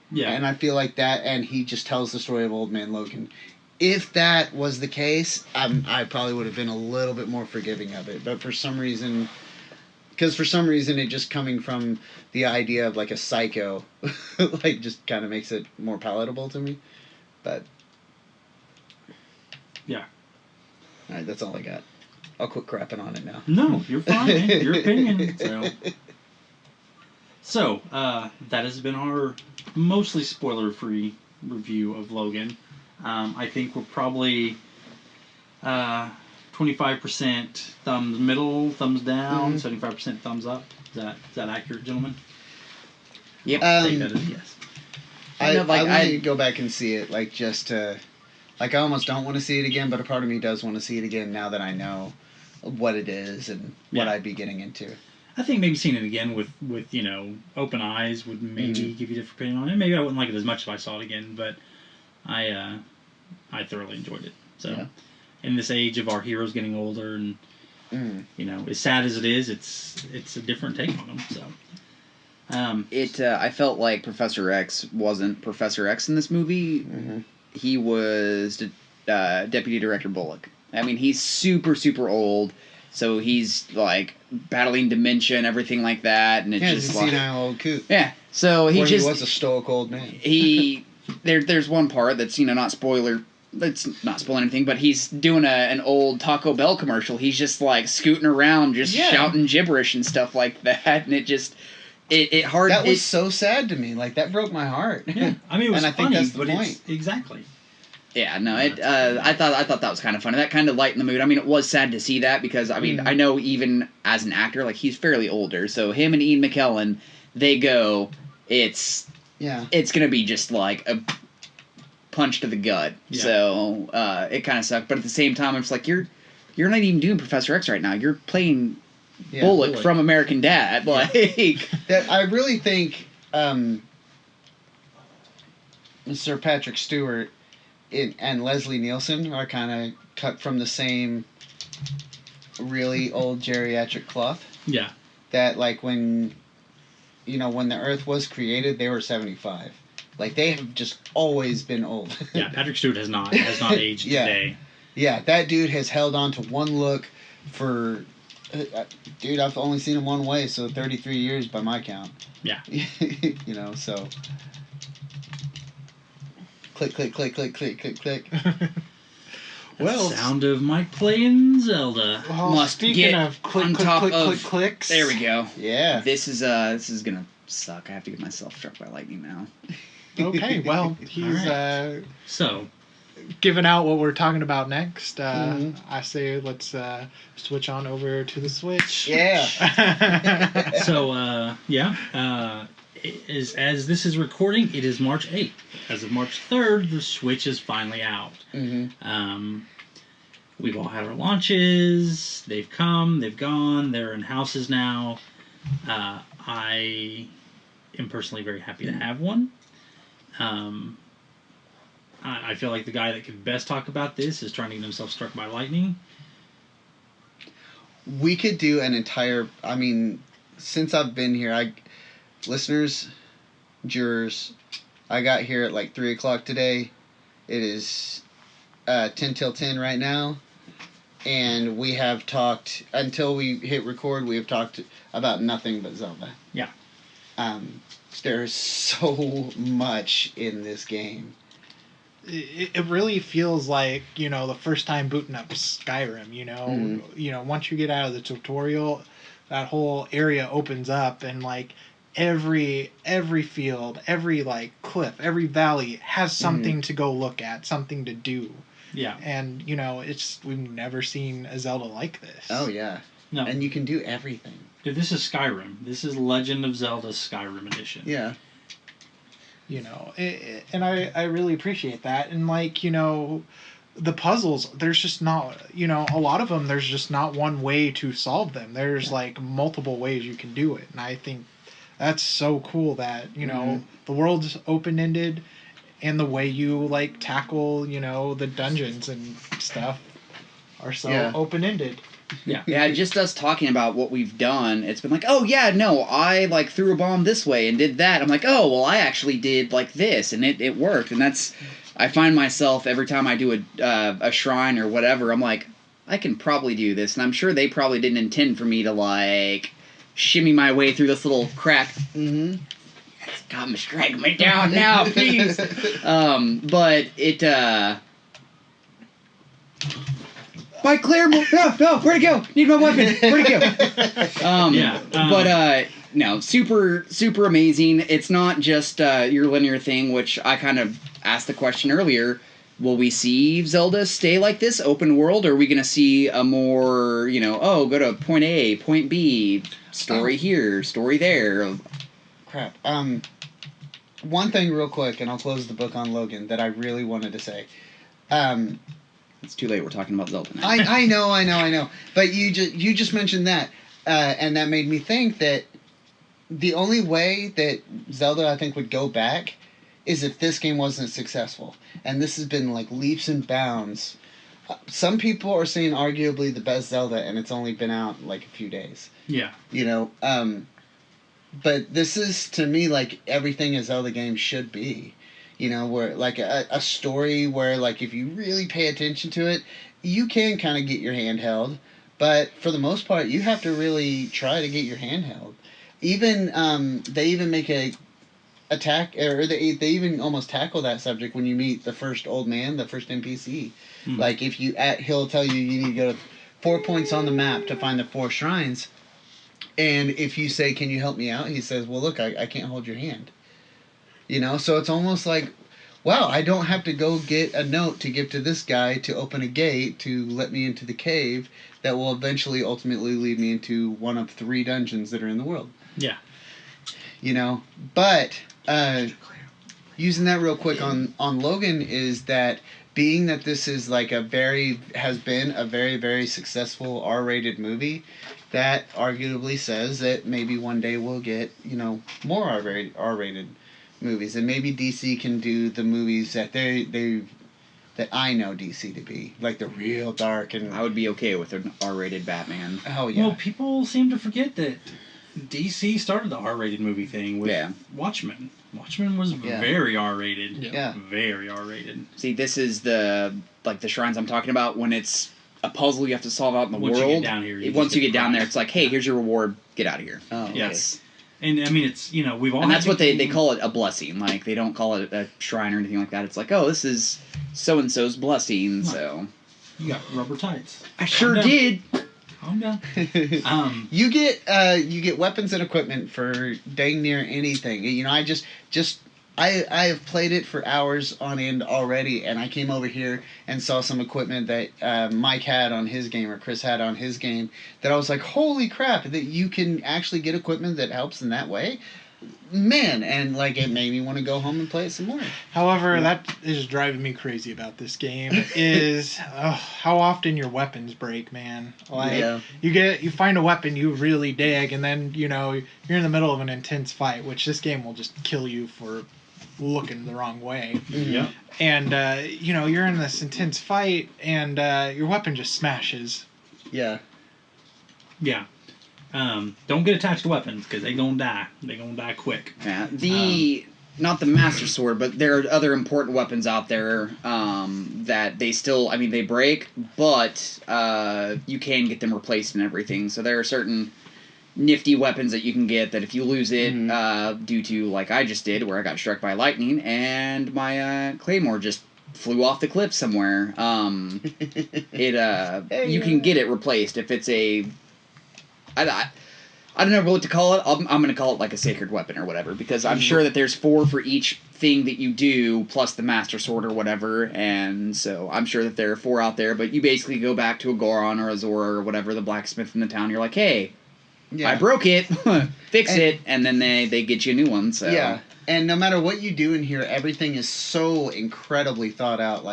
Yeah. And I feel like that, and he just tells the story of Old Man Logan. If that was the case, I probably would have been a little bit more forgiving of it. But for some reason, it just coming from the idea of like a psycho, like just kind of makes it more palatable to me. But yeah. All right, that's all I got. I'll quit crapping on it now. No, you're fine. Man. Your opinion. So, that has been our mostly spoiler-free review of Logan. I think we're probably 25% thumbs middle, thumbs down, 75% thumbs up. Is that accurate, gentlemen? Yep. I think that is yes. I want to go back and see it, like, just to... Like, I almost don't want to see it again, but a part of me does want to see it again now that I know what it is and what I'd be getting into. I think maybe seeing it again with open eyes would maybe give you a different opinion on it. Maybe I wouldn't like it as much if I saw it again, but I thoroughly enjoyed it. So, in this age of our heroes getting older and as sad as it is, it's a different take on them. So, I felt like Professor X wasn't Professor X in this movie. He was Deputy Director Bullock. I mean, he's super, super old, so he's, like, battling dementia and everything like that, and it's just like... he's a senile old coot. Yeah, so he was a stoic old man. There's one part that's, not Let's not spoil anything, but he's doing an old Taco Bell commercial. He's just like scooting around, just shouting gibberish and stuff like that, and it just it hard. That was so sad to me. Like that broke my heart. Yeah, I mean it was and funny, I think that's the point. Exactly. Yeah, no, I thought that was kind of funny. That kind of lightened the mood. I mean, it was sad to see that because I mean I know even as an actor, like he's fairly older, so him and Ian McKellen, they go. It's gonna be just like a punch to the gut. Yeah. So it kind of sucked. But at the same time, I'm just like, you're not even doing Professor X right now. You're playing Bullock from American Dad. Like that, I really think Sir Patrick Stewart and Leslie Nielsen are kind of cut from the same really old geriatric cloth. Yeah. That like when the Earth was created, they were 75. Like, they have just always been old. Yeah, Patrick Stewart has not aged today. Yeah, that dude has held on to one look for... dude, I've only seen him one way, so 33 years by my count. Yeah. So... Click, click, click, click, click, click, click. Well, the sound of Mike playing Zelda. Well, speaking of click, clicks. There we go. Yeah. This is gonna suck. I have to get myself struck by lightning now. Okay, well, he's so giving out what we're talking about next. I say let's switch on over to the Switch. Yeah. So as this is recording, it is March 8th. As of March 3rd, the Switch is finally out. Mm-hmm. We've all had our launches. They've come, they've gone. They're in houses now. I am personally very happy to have one. I feel like the guy that could best talk about this is trying to get himself struck by lightning. We could do an entire... I mean, since I've been here, listeners, jurors, I got here at like 3 o'clock today. It is 10 till 10 right now. And we have talked, until we hit record, we have talked about nothing but Zelda. Yeah. There's so much in this game. It really feels like, the first time booting up Skyrim, once you get out of the tutorial, that whole area opens up and like every field, every like cliff, every valley has something to go look at, something to do. Yeah. And, we've never seen a Zelda like this. Oh, yeah. No. And you can do everything. Dude, this is Skyrim. This is Legend of Zelda Skyrim Edition. Yeah. And I really appreciate that. And, like, the puzzles, there's just not, a lot of them, there's just not one way to solve them. There's, like, multiple ways you can do it. And I think that's so cool that, the world's open-ended. And the way you, like, tackle, the dungeons and stuff are so open-ended. Yeah. Yeah, just us talking about what we've done, it's been like, oh, yeah, no, I, like, threw a bomb this way and did that. I'm like, oh, well, I actually did, like, this, and it worked. And that's... I find myself, every time I do a shrine or whatever, I'm like, I can probably do this. And I'm sure they probably didn't intend for me to, like, shimmy my way through this little crack. Mm-hmm. God, strike me down now, please. But it, my Claire, no, where'd it go? Need my weapon. Where'd it go? But no, super, super amazing. It's not just your linear thing, which I kind of asked the question earlier. Will we see Zelda stay like this, open world, or are we going to see a more, go to point A, point B, story here, story there? Crap. One thing real quick, and I'll close the book on Logan, that I really wanted to say. It's too late. We're talking about Zelda now. I know. But you just mentioned that, and that made me think that the only way that Zelda, I think, would go back is if this game wasn't successful. And this has been, like, leaps and bounds. Some people are saying arguably the best Zelda, and it's only been out, like, a few days. Yeah. But this is, to me, like everything a Zelda game should be. Where, like, a story where, like, if you really pay attention to it, you can kind of get your hand held. But for the most part, you have to really try to get your hand held. Even, they even make a attack, or they even almost tackle that subject when you meet the first old man, the first NPC. Like he'll tell you need to go to 4 points on the map to find the 4 shrines, and if you say, "Can you help me out?" he says, "Well, look, I can't hold your hand." So it's almost like, wow, I don't have to go get a note to give to this guy to open a gate to let me into the cave that will eventually ultimately lead me into one of 3 dungeons that are in the world. Yeah. But using that real quick on Logan is that being that this is like has been a very, very successful R-rated movie, that arguably says that maybe one day we'll get, more R-rated movies, and maybe DC can do the movies that that I know DC to be, like the real dark. And I would be okay with an R-rated Batman. Oh yeah. Well, people seem to forget that DC started the R-rated movie thing with Watchmen. Watchmen was very R-rated. Yeah. Very R-rated. See, this is the shrines I'm talking about, when it's a puzzle you have to solve out in the world. Once you get down here, once you get down there, it's like, hey, here's your reward. Get out of here. Oh, okay. Yes. And I mean, it's, we've all. And that's what they call it, a blessing. Like, they don't call it a shrine or anything like that. It's like, oh, this is so and so's blessing. So you got rubber tights. I sure did. Calm down. You get weapons and equipment for dang near anything. I have played it for hours on end already, and I came over here and saw some equipment that Mike had on his game, or Chris had on his game, that I was like, holy crap, that you can actually get equipment that helps in that way? Man, and it made me want to go home and play it some more. However, that is driving me crazy about this game is how often your weapons break, man. You find a weapon you really dig, and then you're in the middle of an intense fight, which this game will just kill you for looking the wrong way. Yeah. And you're in this intense fight, and your weapon just smashes. Yeah. Yeah. Don't get attached to weapons, because they gonna die. They gonna die quick. Yeah. Not the Master Sword, but there are other important weapons out there that they still, they break, but you can get them replaced and everything. So there are certain nifty weapons that you can get that if you lose it due to, like I just did, where I got struck by lightning and my claymore just flew off the cliff somewhere, you can get it replaced if it's a... I don't know what to call it. I'm going to call it like a sacred weapon or whatever, because I'm sure that there's 4 for each thing that you do, plus the Master Sword or whatever, and so I'm sure that there are 4 out there, but you basically go back to a Goron or a Zora or whatever, the blacksmith in the town, you're like, hey, I broke it, fix it, and then they get you a new one, so... Yeah, and no matter what you do in here, everything is so incredibly thought out,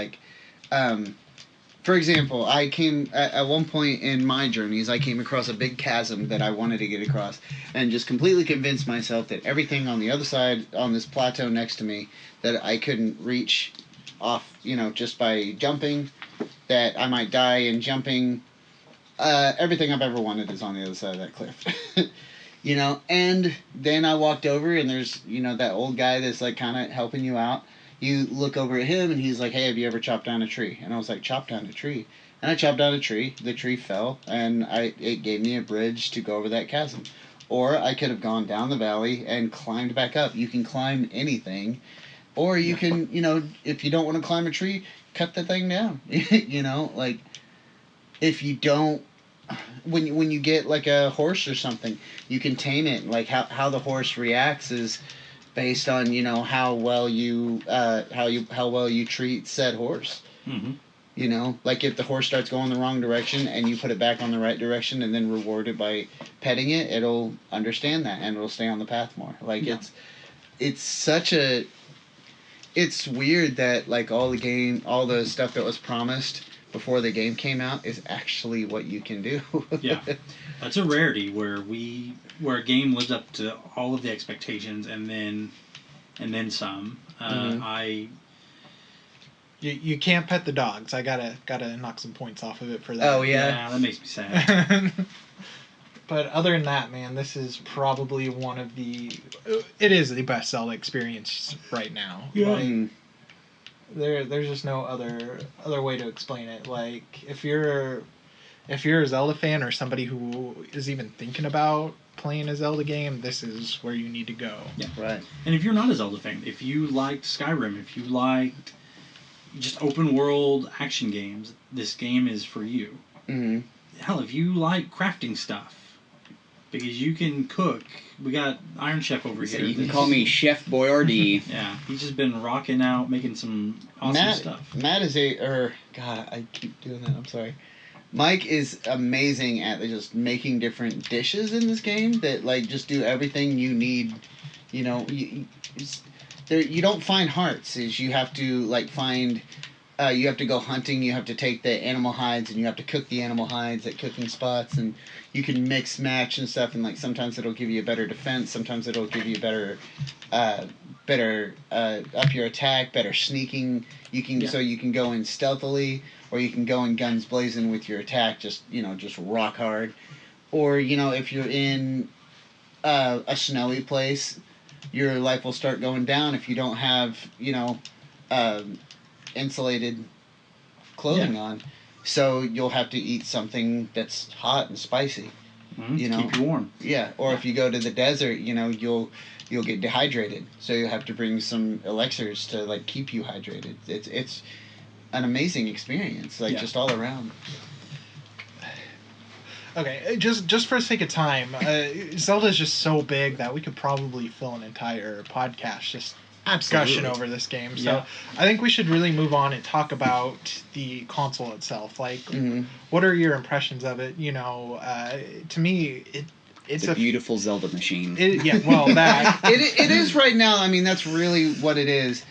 for example, I came, at one point in my journeys, I came across a big chasm that I wanted to get across, and just completely convinced myself that everything on the other side, on this plateau next to me, that I couldn't reach off, just by jumping, that I might die in jumping. Everything I've ever wanted is on the other side of that cliff. And then I walked over, and there's, that old guy that's, kind of helping you out. You look over at him, and he's like, hey, have you ever chopped down a tree? And I was like, chop down a tree? And I chopped down a tree. The tree fell, and it gave me a bridge to go over that chasm. Or I could have gone down the valley and climbed back up. You can climb anything. Or you can, if you don't want to climb a tree, cut the thing down. If you don't, when you get a horse or something, you can tame it. How the horse reacts is based on how well you treat said horse. Mm-hmm. If the horse starts going the wrong direction and you put it back on the right direction and then reward it by petting it, it'll understand that and it'll stay on the path more. It's weird that all the stuff that was promised before the game came out is actually what you can do. Yeah, that's a rarity where a game lives up to all of the expectations and then some. You can't pet the dogs. I gotta knock some points off of it for that. Oh yeah, yeah, that makes me sad. But other than that, man, this is probably it is the best Zelda experience right now. Yeah. There's just no other way to explain it. If you're if you're a Zelda fan or somebody who is even thinking about playing a Zelda game, this is where you need to go. Yeah. Right. And if you're not a Zelda fan, if you liked Skyrim, if you liked just open world action games, this game is for you. Mm-hmm. Hell, if you like crafting stuff, because you can cook. We got Iron Chef over here. You can call me Chef Boyardee. Yeah, he's just been rocking out, making some awesome stuff. Matt is God, I keep doing that. I'm sorry. Mike is amazing at just making different dishes in this game that like just do everything you need. You know, you don't find hearts. Is you have to like find. You have to go hunting, you have to take the animal hides, and you have to cook the animal hides at cooking spots, and you can mix, match, and stuff, and like sometimes it'll give you a better defense, sometimes it'll give you better up your attack, better sneaking. So you can go in stealthily, or you can go in guns blazing with your attack, just rock hard. Or, if you're in a snowy place, your life will start going down if you don't have, insulated clothing on, so you'll have to eat something that's hot and spicy. Keep you warm. Yeah, or if you go to the desert, you'll get dehydrated, so you'll have to bring some elixirs to like keep you hydrated. It's an amazing experience, just all around. Okay, just for the sake of time, Zelda's just so big that we could probably fill an entire podcast just discussion over this game. So I think we should really move on and talk about the console itself. Like, what are your impressions of it? To me, it's a beautiful Zelda machine. That it is right now. I mean, that's really what it is.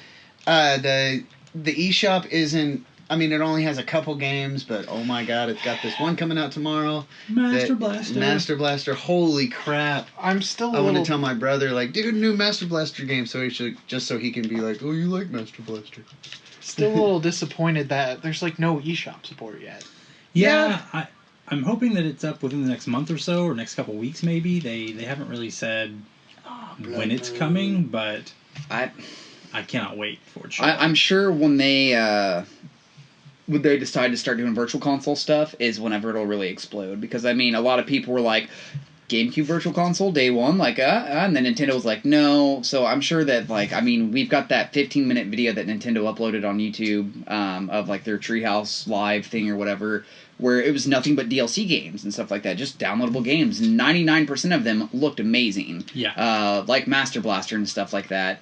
The eShop isn't. I mean, it only has a couple games, but oh my god, it's got this one coming out tomorrow. Master Blaster. Holy crap. I want to tell my brother, like, dude, new Master Blaster game, so he can be like, oh, you like Master Blaster. Still a little disappointed that there's, like, no eShop support yet. Yeah. I'm hoping that it's up within the next month or so, or next couple weeks maybe. They haven't really said when it's coming, but I cannot wait for it. I'm sure when they decide to start doing virtual console stuff is whenever it'll really explode. Because, I mean, a lot of people were like, GameCube Virtual Console, day one, like, and then Nintendo was like, no. So I'm sure that, like, I mean, we've got that 15-minute video that Nintendo uploaded on YouTube of, like, their Treehouse Live thing or whatever, where it was nothing but DLC games and stuff like that, just downloadable games. 99% of them looked amazing. Yeah. Like Master Blaster and stuff like that.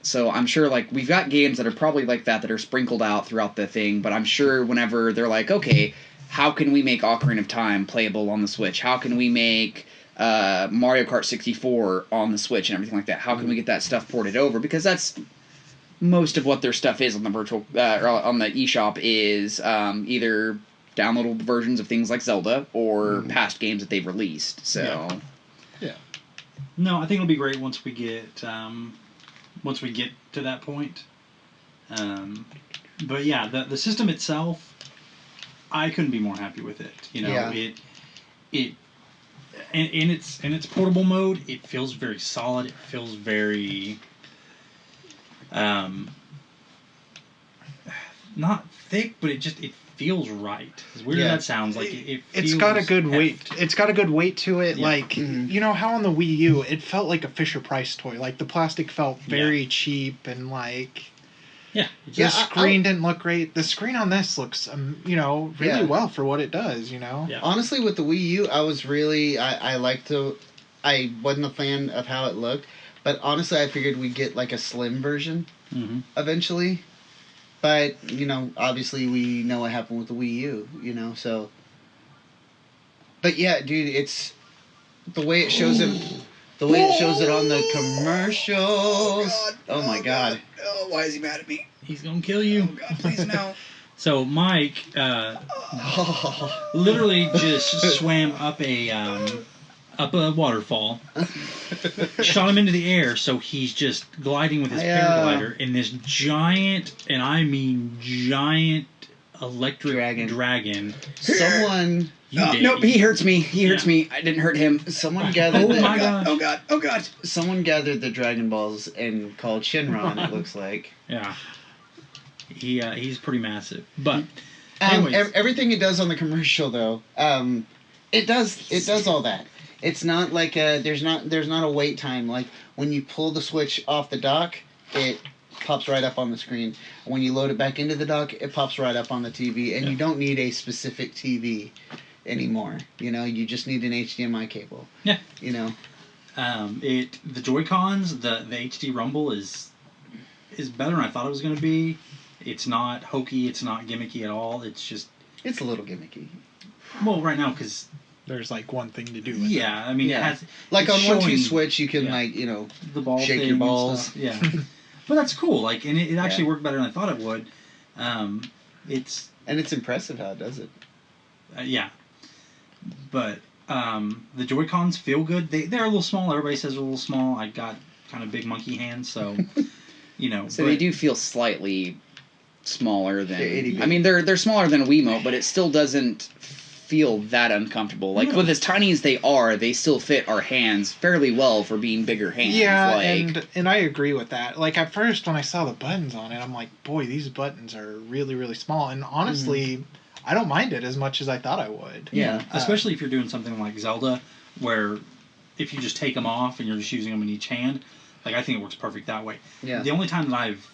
So I'm sure, like, we've got games that are probably like that are sprinkled out throughout the thing, but I'm sure whenever they're like, okay, how can we make Ocarina of Time playable on the Switch? How can we make Mario Kart 64 on the Switch and everything like that? How can we get that stuff ported over? Because that's most of what their stuff is on the virtual or on the eShop is either downloadable versions of things like Zelda or past games that they've released. So, yeah. No, I think it'll be great once we get to that point. But yeah, the system itself, I couldn't be more happy with it. It in its portable mode, it feels very solid. It feels very not thick, but it feels right. As weird as that sounds, like it's got a good weight. It's got a good weight to it. Yeah. Like you know how on the Wii U it felt like a Fisher Price toy. Like the plastic felt very cheap and like the screen didn't look great. The screen on this looks really well for what it does. Yeah. Honestly, with the Wii U, I was really I wasn't a fan of how it looked, but honestly, I figured we'd get like a slim version eventually. But, obviously we know what happened with the Wii U, so... But yeah, dude, it's... The way it shows it... The way it shows it on the commercials... Oh my god. Oh, why is he mad at me? He's gonna kill you. Oh god, please no. So, Mike, literally just swam up a waterfall, shot him into the air, so he's just gliding with his paraglider in this giant, and I mean giant, electric dragon. Someone... Nope, he hurts me. He hurts me. I didn't hurt him. Someone gathered... Oh god. Someone gathered the Dragon Balls and called Shinron, it looks like. Yeah. He's pretty massive. But Everything it does on the commercial, though, it does all that. It's not like there's not a wait time. Like when you pull the switch off the dock, it pops right up on the screen. When you load it back into the dock, it pops right up on the TV, and you don't need a specific TV anymore. You just need an HDMI cable. Yeah. The Joy-Cons, the HD Rumble is better than I thought it was going to be. It's not hokey. It's not gimmicky at all. It's a little gimmicky. Well, right now because there's like one thing to do with it. I mean, it has like on 1-2 switch you can the ball shake your balls. Yeah, but that's cool. And it actually worked better than I thought it would. It's impressive how it does it. But the Joy-Cons feel good. They're a little small. Everybody says they're a little small. I got kind of big monkey hands, so So they do feel slightly smaller than. I mean, they're smaller than a Wiimote, but it still doesn't feel that uncomfortable. Like with as tiny as they are, they still fit our hands fairly well for being bigger hands. Yeah, and I agree with that. Like at first when I saw the buttons on it, I'm like, boy, these buttons are really, really small. And honestly, I don't mind it as much as I thought I would. Yeah, especially if you're doing something like Zelda, where if you just take them off and you're just using them in each hand, I think it works perfect that way. Yeah. The only time that I've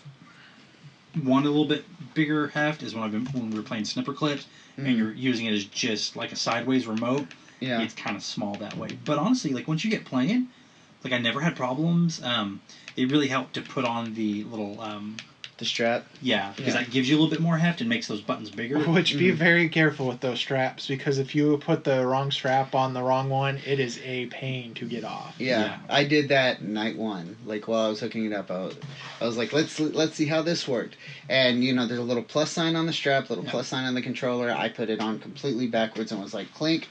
wanted a little bit bigger heft is when we were playing Snipper Clips, and you're using it as just like a sideways remote. Yeah. It's kind of small that way. But honestly, once you get playing, I never had problems. It really helped to put on the little the strap. Yeah, because that gives you a little bit more heft and makes those buttons bigger. Which be very careful with those straps, because if you put the wrong strap on the wrong one, it is a pain to get off. Yeah. I did that night one. While I was hooking it up, I was like, let's see how this worked. And there's a little plus sign on the strap, plus sign on the controller. I put it on completely backwards and was like, clink.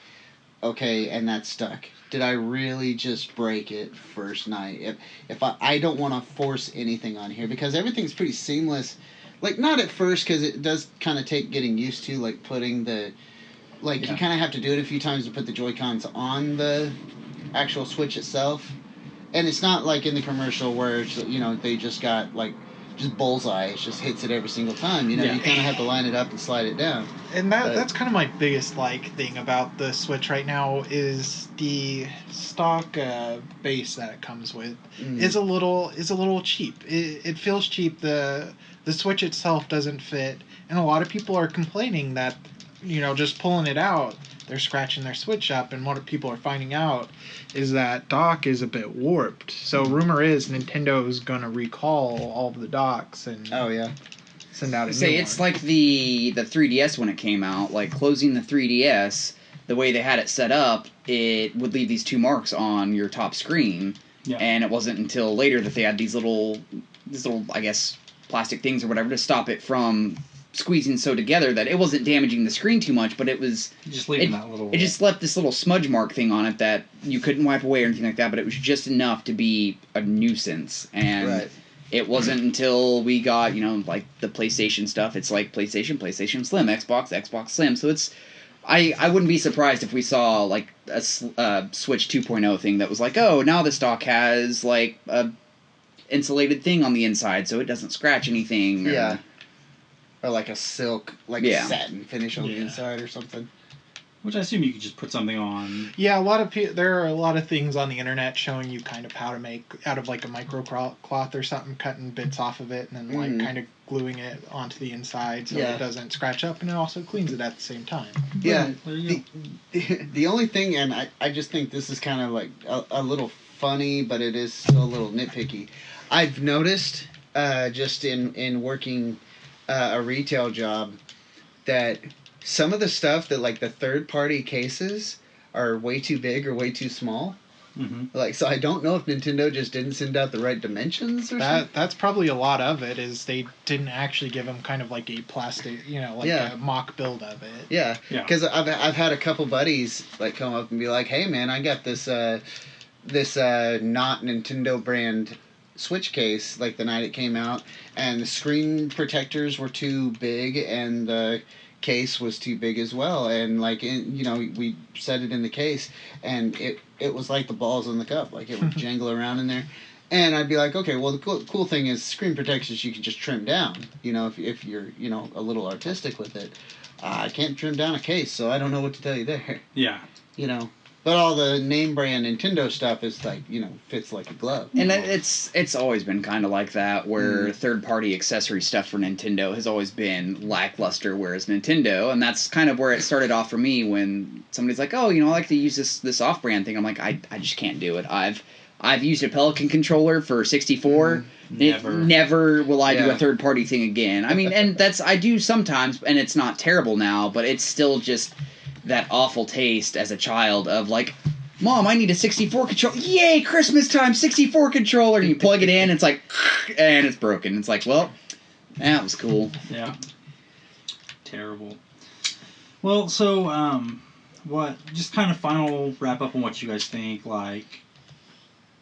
Okay, and that stuck. Did I really just break it first night? If I don't want to force anything on here, because everything's pretty seamless. Not at first, because it does kind of take getting used to, putting the... you kind of have to do it a few times to put the Joy-Cons on the actual Switch itself. And it's not like in the commercial where, they just got, just bullseye. It just hits it every single time. You kind of have to line it up and slide it down. And that's kind of my biggest thing about the Switch right now is the stock base that it comes with is a little cheap. It feels cheap. The Switch itself doesn't fit, and a lot of people are complaining that just pulling it out, they're scratching their Switch up, and what people are finding out is that dock is a bit warped. So rumor is Nintendo's going to recall all of the docks and send out a new one. It's like the 3DS when it came out, closing the 3DS, the way they had it set up, it would leave these two marks on your top screen, and it wasn't until later that they had these little I guess plastic things or whatever to stop it from squeezing so together that it wasn't damaging the screen too much, but it was just leaving that little. It just left this little smudge mark thing on it that you couldn't wipe away or anything like that, but it was just enough to be a nuisance. And it wasn't until we got the PlayStation stuff. It's like PlayStation Slim, Xbox Slim. So it's I wouldn't be surprised if we saw a Switch 2.0 thing that was now this dock has a insulated thing on the inside so it doesn't scratch anything. Or a silk, satin finish on the inside or something. Which I assume you could just put something on. Yeah, there are a lot of things on the internet showing you kind of how to make out of a micro cloth or something, cutting bits off of it and then kind of gluing it onto the inside so it doesn't scratch up, and it also cleans it at the same time. Yeah. The only thing, and I just think this is kind of a little funny, but it is still a little nitpicky. I've noticed just in working a retail job that some of the stuff that the third-party cases are way too big or way too small. Mm-hmm. So I don't know if Nintendo just didn't send out the right dimensions or something. That's probably a lot of it, is they didn't actually give them kind of a plastic, a mock build of it. Yeah, because I've had a couple buddies come up and be like, hey man, I got this not Nintendo brand Switch case the night it came out, and the screen protectors were too big and the case was too big as well, and we set it in the case and it was like the balls in the cup, it would jangle around in there, and I'd be like, okay, well the cool thing is screen protectors you can just trim down, if you're a little artistic with it, I can't trim down a case, so I don't know what to tell you there. Yeah. You know. But all the name brand Nintendo stuff is like, you know, fits like a glove. And it's always been kind of like that, where third-party accessory stuff for Nintendo has always been lackluster, whereas Nintendo, and that's kind of where it started off for me when somebody's like, oh, you know, I like to use this off-brand thing. I'm like, I just can't do it. I've used a Pelican controller for 64. Never will I do a third-party thing again. I mean, and I do sometimes, and it's not terrible now, but it's still just that awful taste as a child of like, Mom, I need a 64 controller. Yay, Christmas time, 64 controller. And you plug it in, and it's like, and it's broken. It's like, well, that was cool. Yeah. Terrible. Well, so, just kind of final wrap up on what you guys think, like,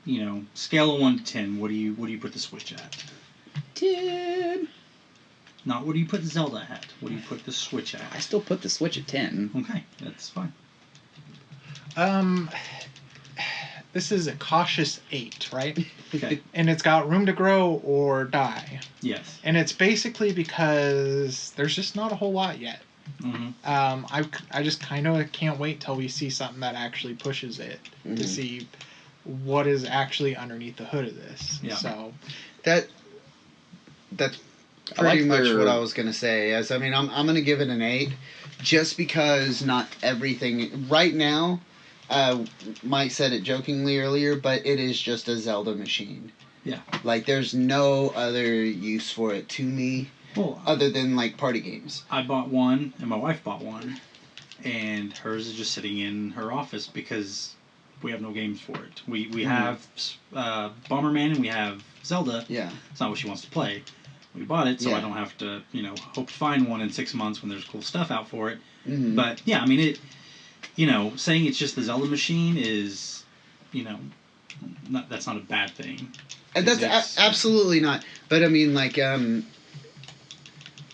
you know, scale of 1 to 10, what do you put the Switch at? 10. Not what do you put Zelda at? What do you put the Switch at? I still put the Switch at 10. Okay, that's fine. This is a cautious 8, right? Okay. And it's got room to grow or die. Yes. And it's basically because there's just not a whole lot yet. Mm-hmm. I just kind of can't wait till we see something that actually pushes it to see what is actually underneath the hood of this. Yeah. So that's pretty much what I was gonna say. As I mean, I'm gonna give it an 8, just because not everything right now. Mike said it jokingly earlier, but it is just a Zelda machine. Yeah. Like there's no other use for it to me, other than like party games. I bought one, and my wife bought one, and hers is just sitting in her office because we have no games for it. We have Bomberman and we have Zelda. Yeah. It's not what she wants to play. We bought it, so I don't have to, you know, hope to find one in 6 months when there's cool stuff out for it. Mm-hmm. But, yeah, I mean, it, you know, saying it's just the Zelda machine is, you know, that's not a bad thing. And that's absolutely not. But, I mean, like,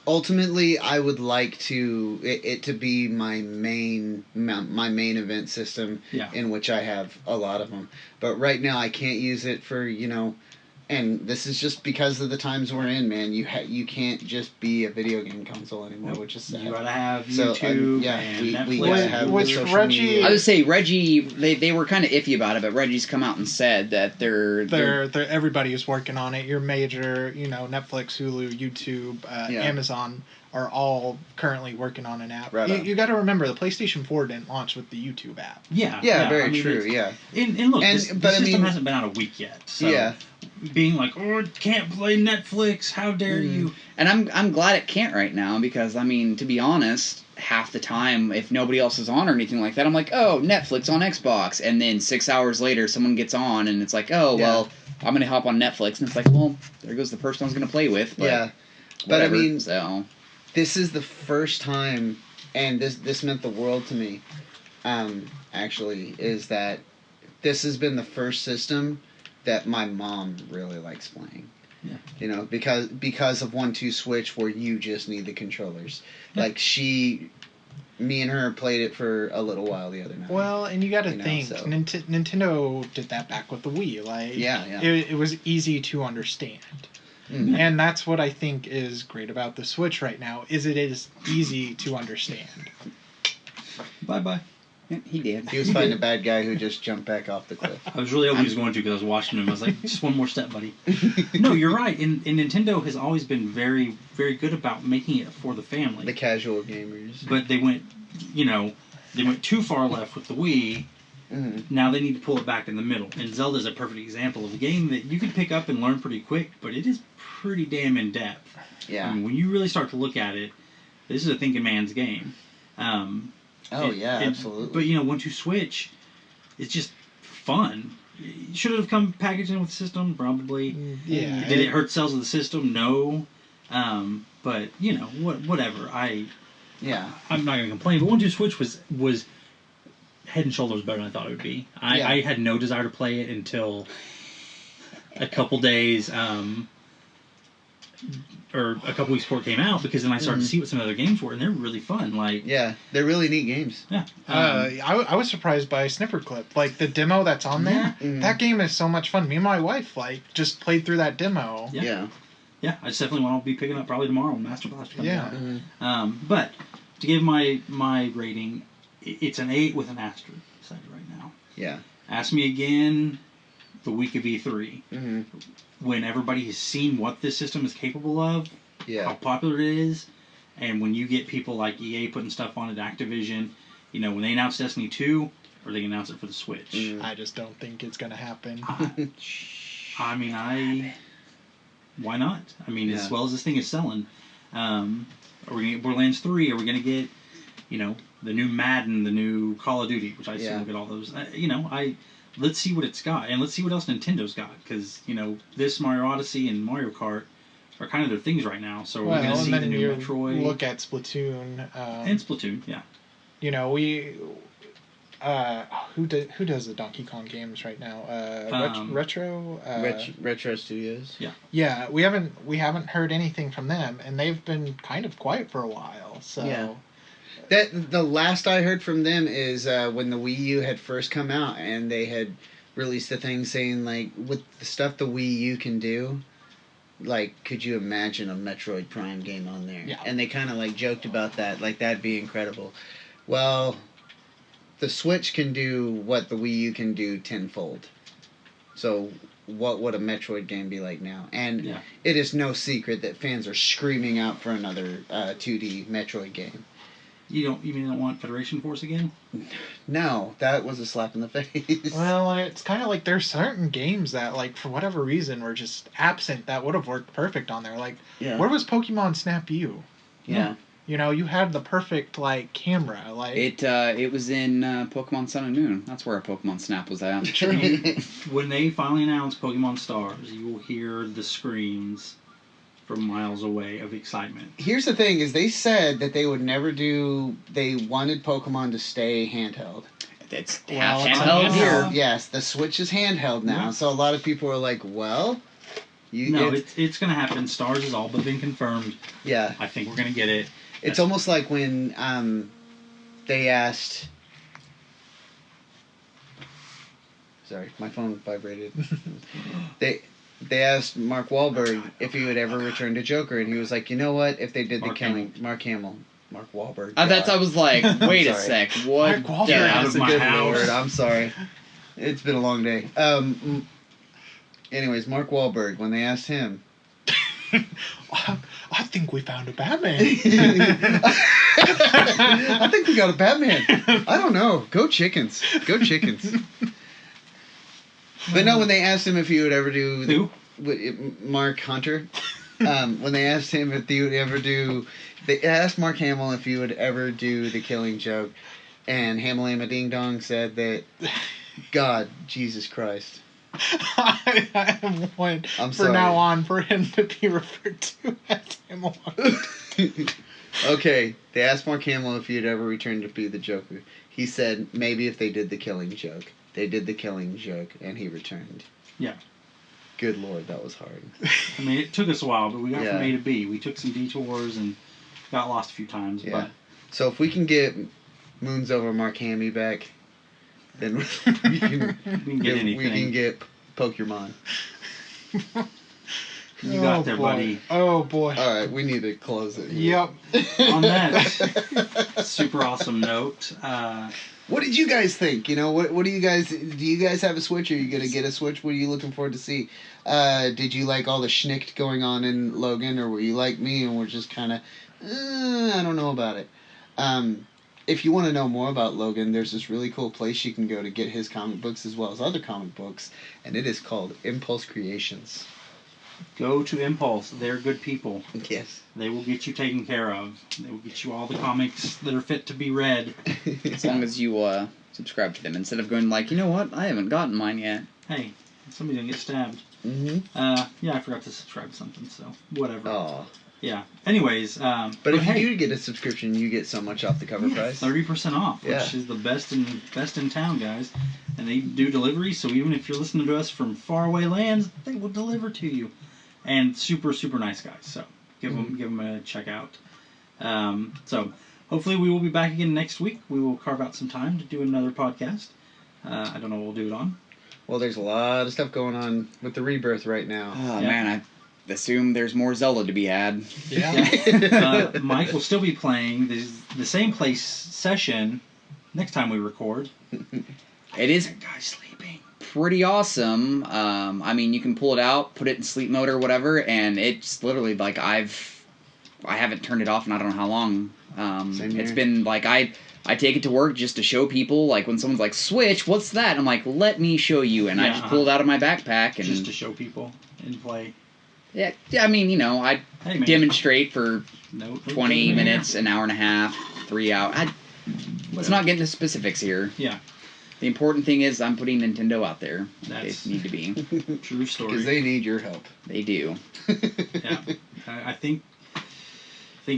ultimately, I would like it to be my main event system, in which I have a lot of them. But right now, I can't use it for, you know, and this is just because of the times we're in, man. You can't just be a video game console anymore, which is sad. You gotta have YouTube and Netflix. We gotta have which Reggie... media. I would say Reggie, they were kind of iffy about it, but Reggie's come out and said that they're everybody is working on it. Your major, you know, Netflix, Hulu, YouTube, Amazon are all currently working on an app. Right you got to remember, the PlayStation 4 didn't launch with the YouTube app. Yeah, very true. Yeah. And look, this system hasn't been out a week yet. So being like, oh, it can't play Netflix. How dare you? And I'm glad it can't right now, because I mean, to be honest, half the time, if nobody else is on or anything like that, I'm like, oh, Netflix on Xbox, and then 6 hours later, someone gets on, and it's like, oh, well, I'm gonna hop on Netflix, and it's like, well, there goes the person I was gonna play with. But but whatever, I mean, so this is the first time, and this meant the world to me. Actually, is that this has been the first system that my mom really likes playing. Yeah. You know, because of 1-2 Switch, where you just need the controllers. Yeah. Like me and her played it for a little while the other night. Well, and you got to think, Nintendo did that back with the Wii. Like, it was easy to understand. Mm-hmm. And that's what I think is great about the Switch right now, is it is easy to understand. Bye-bye. He did. He was fighting a bad guy who just jumped back off the cliff. I was really hoping he was going to, because I was watching him. I was like, just one more step, buddy. No, you're right. And Nintendo has always been very, very good about making it for the family. The casual gamers. But they went too far left with the Wii. Mm-hmm. Now they need to pull it back in the middle. And Zelda's a perfect example of a game that you can pick up and learn pretty quick, but it is pretty damn in-depth. Yeah. I mean, when you really start to look at it, this is a thinking man's game. Absolutely. But, you know, 1-2 Switch, it's just fun. Should it have come packaged in with the system? Probably. Yeah. Did it hurt sales of the system? No. But, you know, whatever. I'm not going to complain. But 1-2 Switch was head and shoulders better than I thought it would be. I had no desire to play it until a couple days... or a couple weeks before it came out, because then I started to see what some other games were, and they're really fun. Like, they're really neat games. Yeah. I was surprised by Snipperclip. Like, the demo that's on there, that game is so much fun. Me and my wife, like, just played through that demo. Yeah, I just definitely want to be picking up probably tomorrow when Master Blaster comes out. Mm-hmm. But to give my rating, it's an 8 with an asterisk right now. Yeah. Ask me again the week of E3. Mm-hmm. When everybody has seen what this system is capable of, how popular it is, and when you get people like EA putting stuff on it, Activision, when they announce Destiny 2, or they announce it for the Switch. I just don't think it's going to happen. Why not? As well as this thing is selling, are we going to get Borderlands 3? Are we going to get, the new Madden, the new Call of Duty, which I assume will get all those. Let's see what it's got, and let's see what else Nintendo's got, because, this Mario Odyssey and Mario Kart are kind of their things right now, so we're going to see the new Metroid. Look at Splatoon. And Splatoon, yeah. We... who does the Donkey Kong games right now? Retro Studios. Yeah. Yeah, we haven't heard anything from them, and they've been kind of quiet for a while. So yeah. The last I heard from them is when the Wii U had first come out, and they had released a thing saying like, with the stuff the Wii U can do, like, could you imagine a Metroid Prime game on there? Yeah. And they kind of like joked about that, like that'd be incredible. Well, the Switch can do what the Wii U can do tenfold. So what would a Metroid game be like now? And it is no secret that fans are screaming out for another 2D Metroid game. You don't want Federation Force again? No, that was a slap in the face. Well, it's kind of like there's certain games that, like, for whatever reason, were just absent that would have worked perfect on there. Like, where was Pokemon Snap U? Yeah. You had the perfect, like, camera. Like it was in Pokemon Sun and Moon. That's where Pokemon Snap was at. True. When they finally announce Pokemon Stars, you will hear the screams from miles away of excitement. Here's the thing, is they said that they wanted Pokemon to stay handheld. It's handheld here. Yes, the Switch is handheld now, so a lot of people are like, well... it's going to happen. Stars has all but been confirmed. Yeah. I think we're going to get it. It's almost like when they asked... Sorry, my phone vibrated. They asked Mark Wahlberg if he would ever return to Joker, and he was like, you know what? If they did Mark Wahlberg. I was like, wait a sec, what? Mark Wahlberg out of my house. Lord, I'm sorry. It's been a long day. Anyways, Mark Wahlberg, when they asked him, I think we found a Batman. I think we got a Batman. I don't know. Go Chickens. Go Chickens. But no, when they asked him if he would ever do... Mark Hunter. When they asked him if he would ever do... They asked Mark Hamill if he would ever do The Killing Joke. And Hamill Ding Dong said that... God, Jesus Christ. I want I'm for sorry. now on for him to be referred to as Hamill. Okay, they asked Mark Hamill if he'd ever return to be the Joker. He said maybe if they did The Killing Joke. They did The Killing Joke, and he returned. Yeah. Good Lord, that was hard. It took us a while, but we got from A to B. We took some detours and got lost a few times. Yeah. But So if we can get Moons Over Mark Hamill back, then we can get anything. We can get Pokemon. You got there, buddy. Oh, boy. All right, we need to close it. Yep. On that super awesome note... what did you guys think? What do you guys... Do you guys have a Switch? Are you going to get a Switch? What are you looking forward to see? Did you like all the Shnicht going on in Logan, or were you like me and we're just kind of... I don't know about it. If you want to know more about Logan, there's this really cool place you can go to get his comic books as well as other comic books, and it is called Impulse Creations. Go to Impulse. They're good people. Yes. They will get you taken care of. They will get you all the comics that are fit to be read. As long as you subscribe to them instead of going like, you know what, I haven't gotten mine yet. Hey, somebody's going to get stabbed. Mm-hmm. Yeah, I forgot to subscribe to something, so whatever. Oh. Yeah. Anyways. But if you do get a subscription, you get so much off the cover price. 30% off, which is the best in town, guys. And they do delivery, so even if you're listening to us from faraway lands, they will deliver to you. And super, super nice guys. So give them a check out. So hopefully we will be back again next week. We will carve out some time to do another podcast. I don't know what we'll do it on. Well, there's a lot of stuff going on with the Rebirth right now. Oh, man, assume there's more Zelda to be had. Yeah. Mike will still be playing the same place session next time we record. It is That guy's sleeping. pretty awesome. I mean, you can pull it out, put it in sleep mode or whatever, and it's literally like I haven't turned it off in I don't know how long. It's been like I take it to work just to show people, like when someone's like, Switch, what's that? I'm like, let me show you, and I just pull it out of my backpack and just to show people and play. Yeah, I mean, I demonstrate for 20 minutes, an hour and a half, 3 hours. Let's not get into specifics here. Yeah. The important thing is I'm putting Nintendo out there. They need to be. True story. Because they need your help. They do. Yeah. I think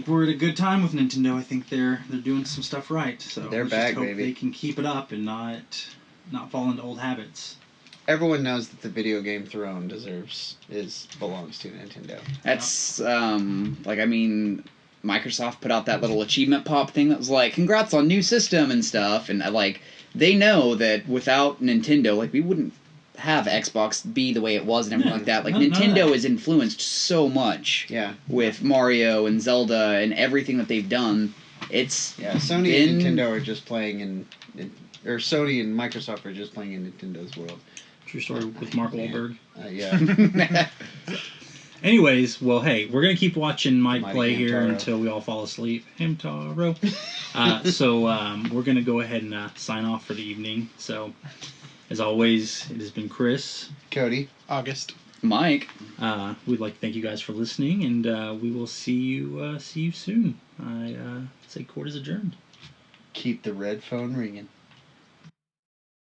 we're at a good time with Nintendo. I think they're doing some stuff right. So they're back, hope baby. They can keep it up and not fall into old habits. Everyone knows that the video game throne belongs to Nintendo. That's Microsoft put out that little achievement pop thing that was like, congrats on new system and stuff, and they know that without Nintendo, we wouldn't have Xbox be the way it was and everything like that. Nintendo has influenced so much with Mario and Zelda and everything that they've done. Sony and Nintendo are just playing or Sony and Microsoft are just playing in Nintendo's world. True story with Mark Wahlberg. Yeah. Anyways, well, hey, we're going to keep watching Mike play here Hamtaro. until we all fall asleep. Hamtaro. So we're going to go ahead and sign off for the evening. So, as always, it has been Chris. Cody. August. Mike. We'd like to thank you guys for listening, and we will see you soon. I say court is adjourned. Keep the red phone ringing.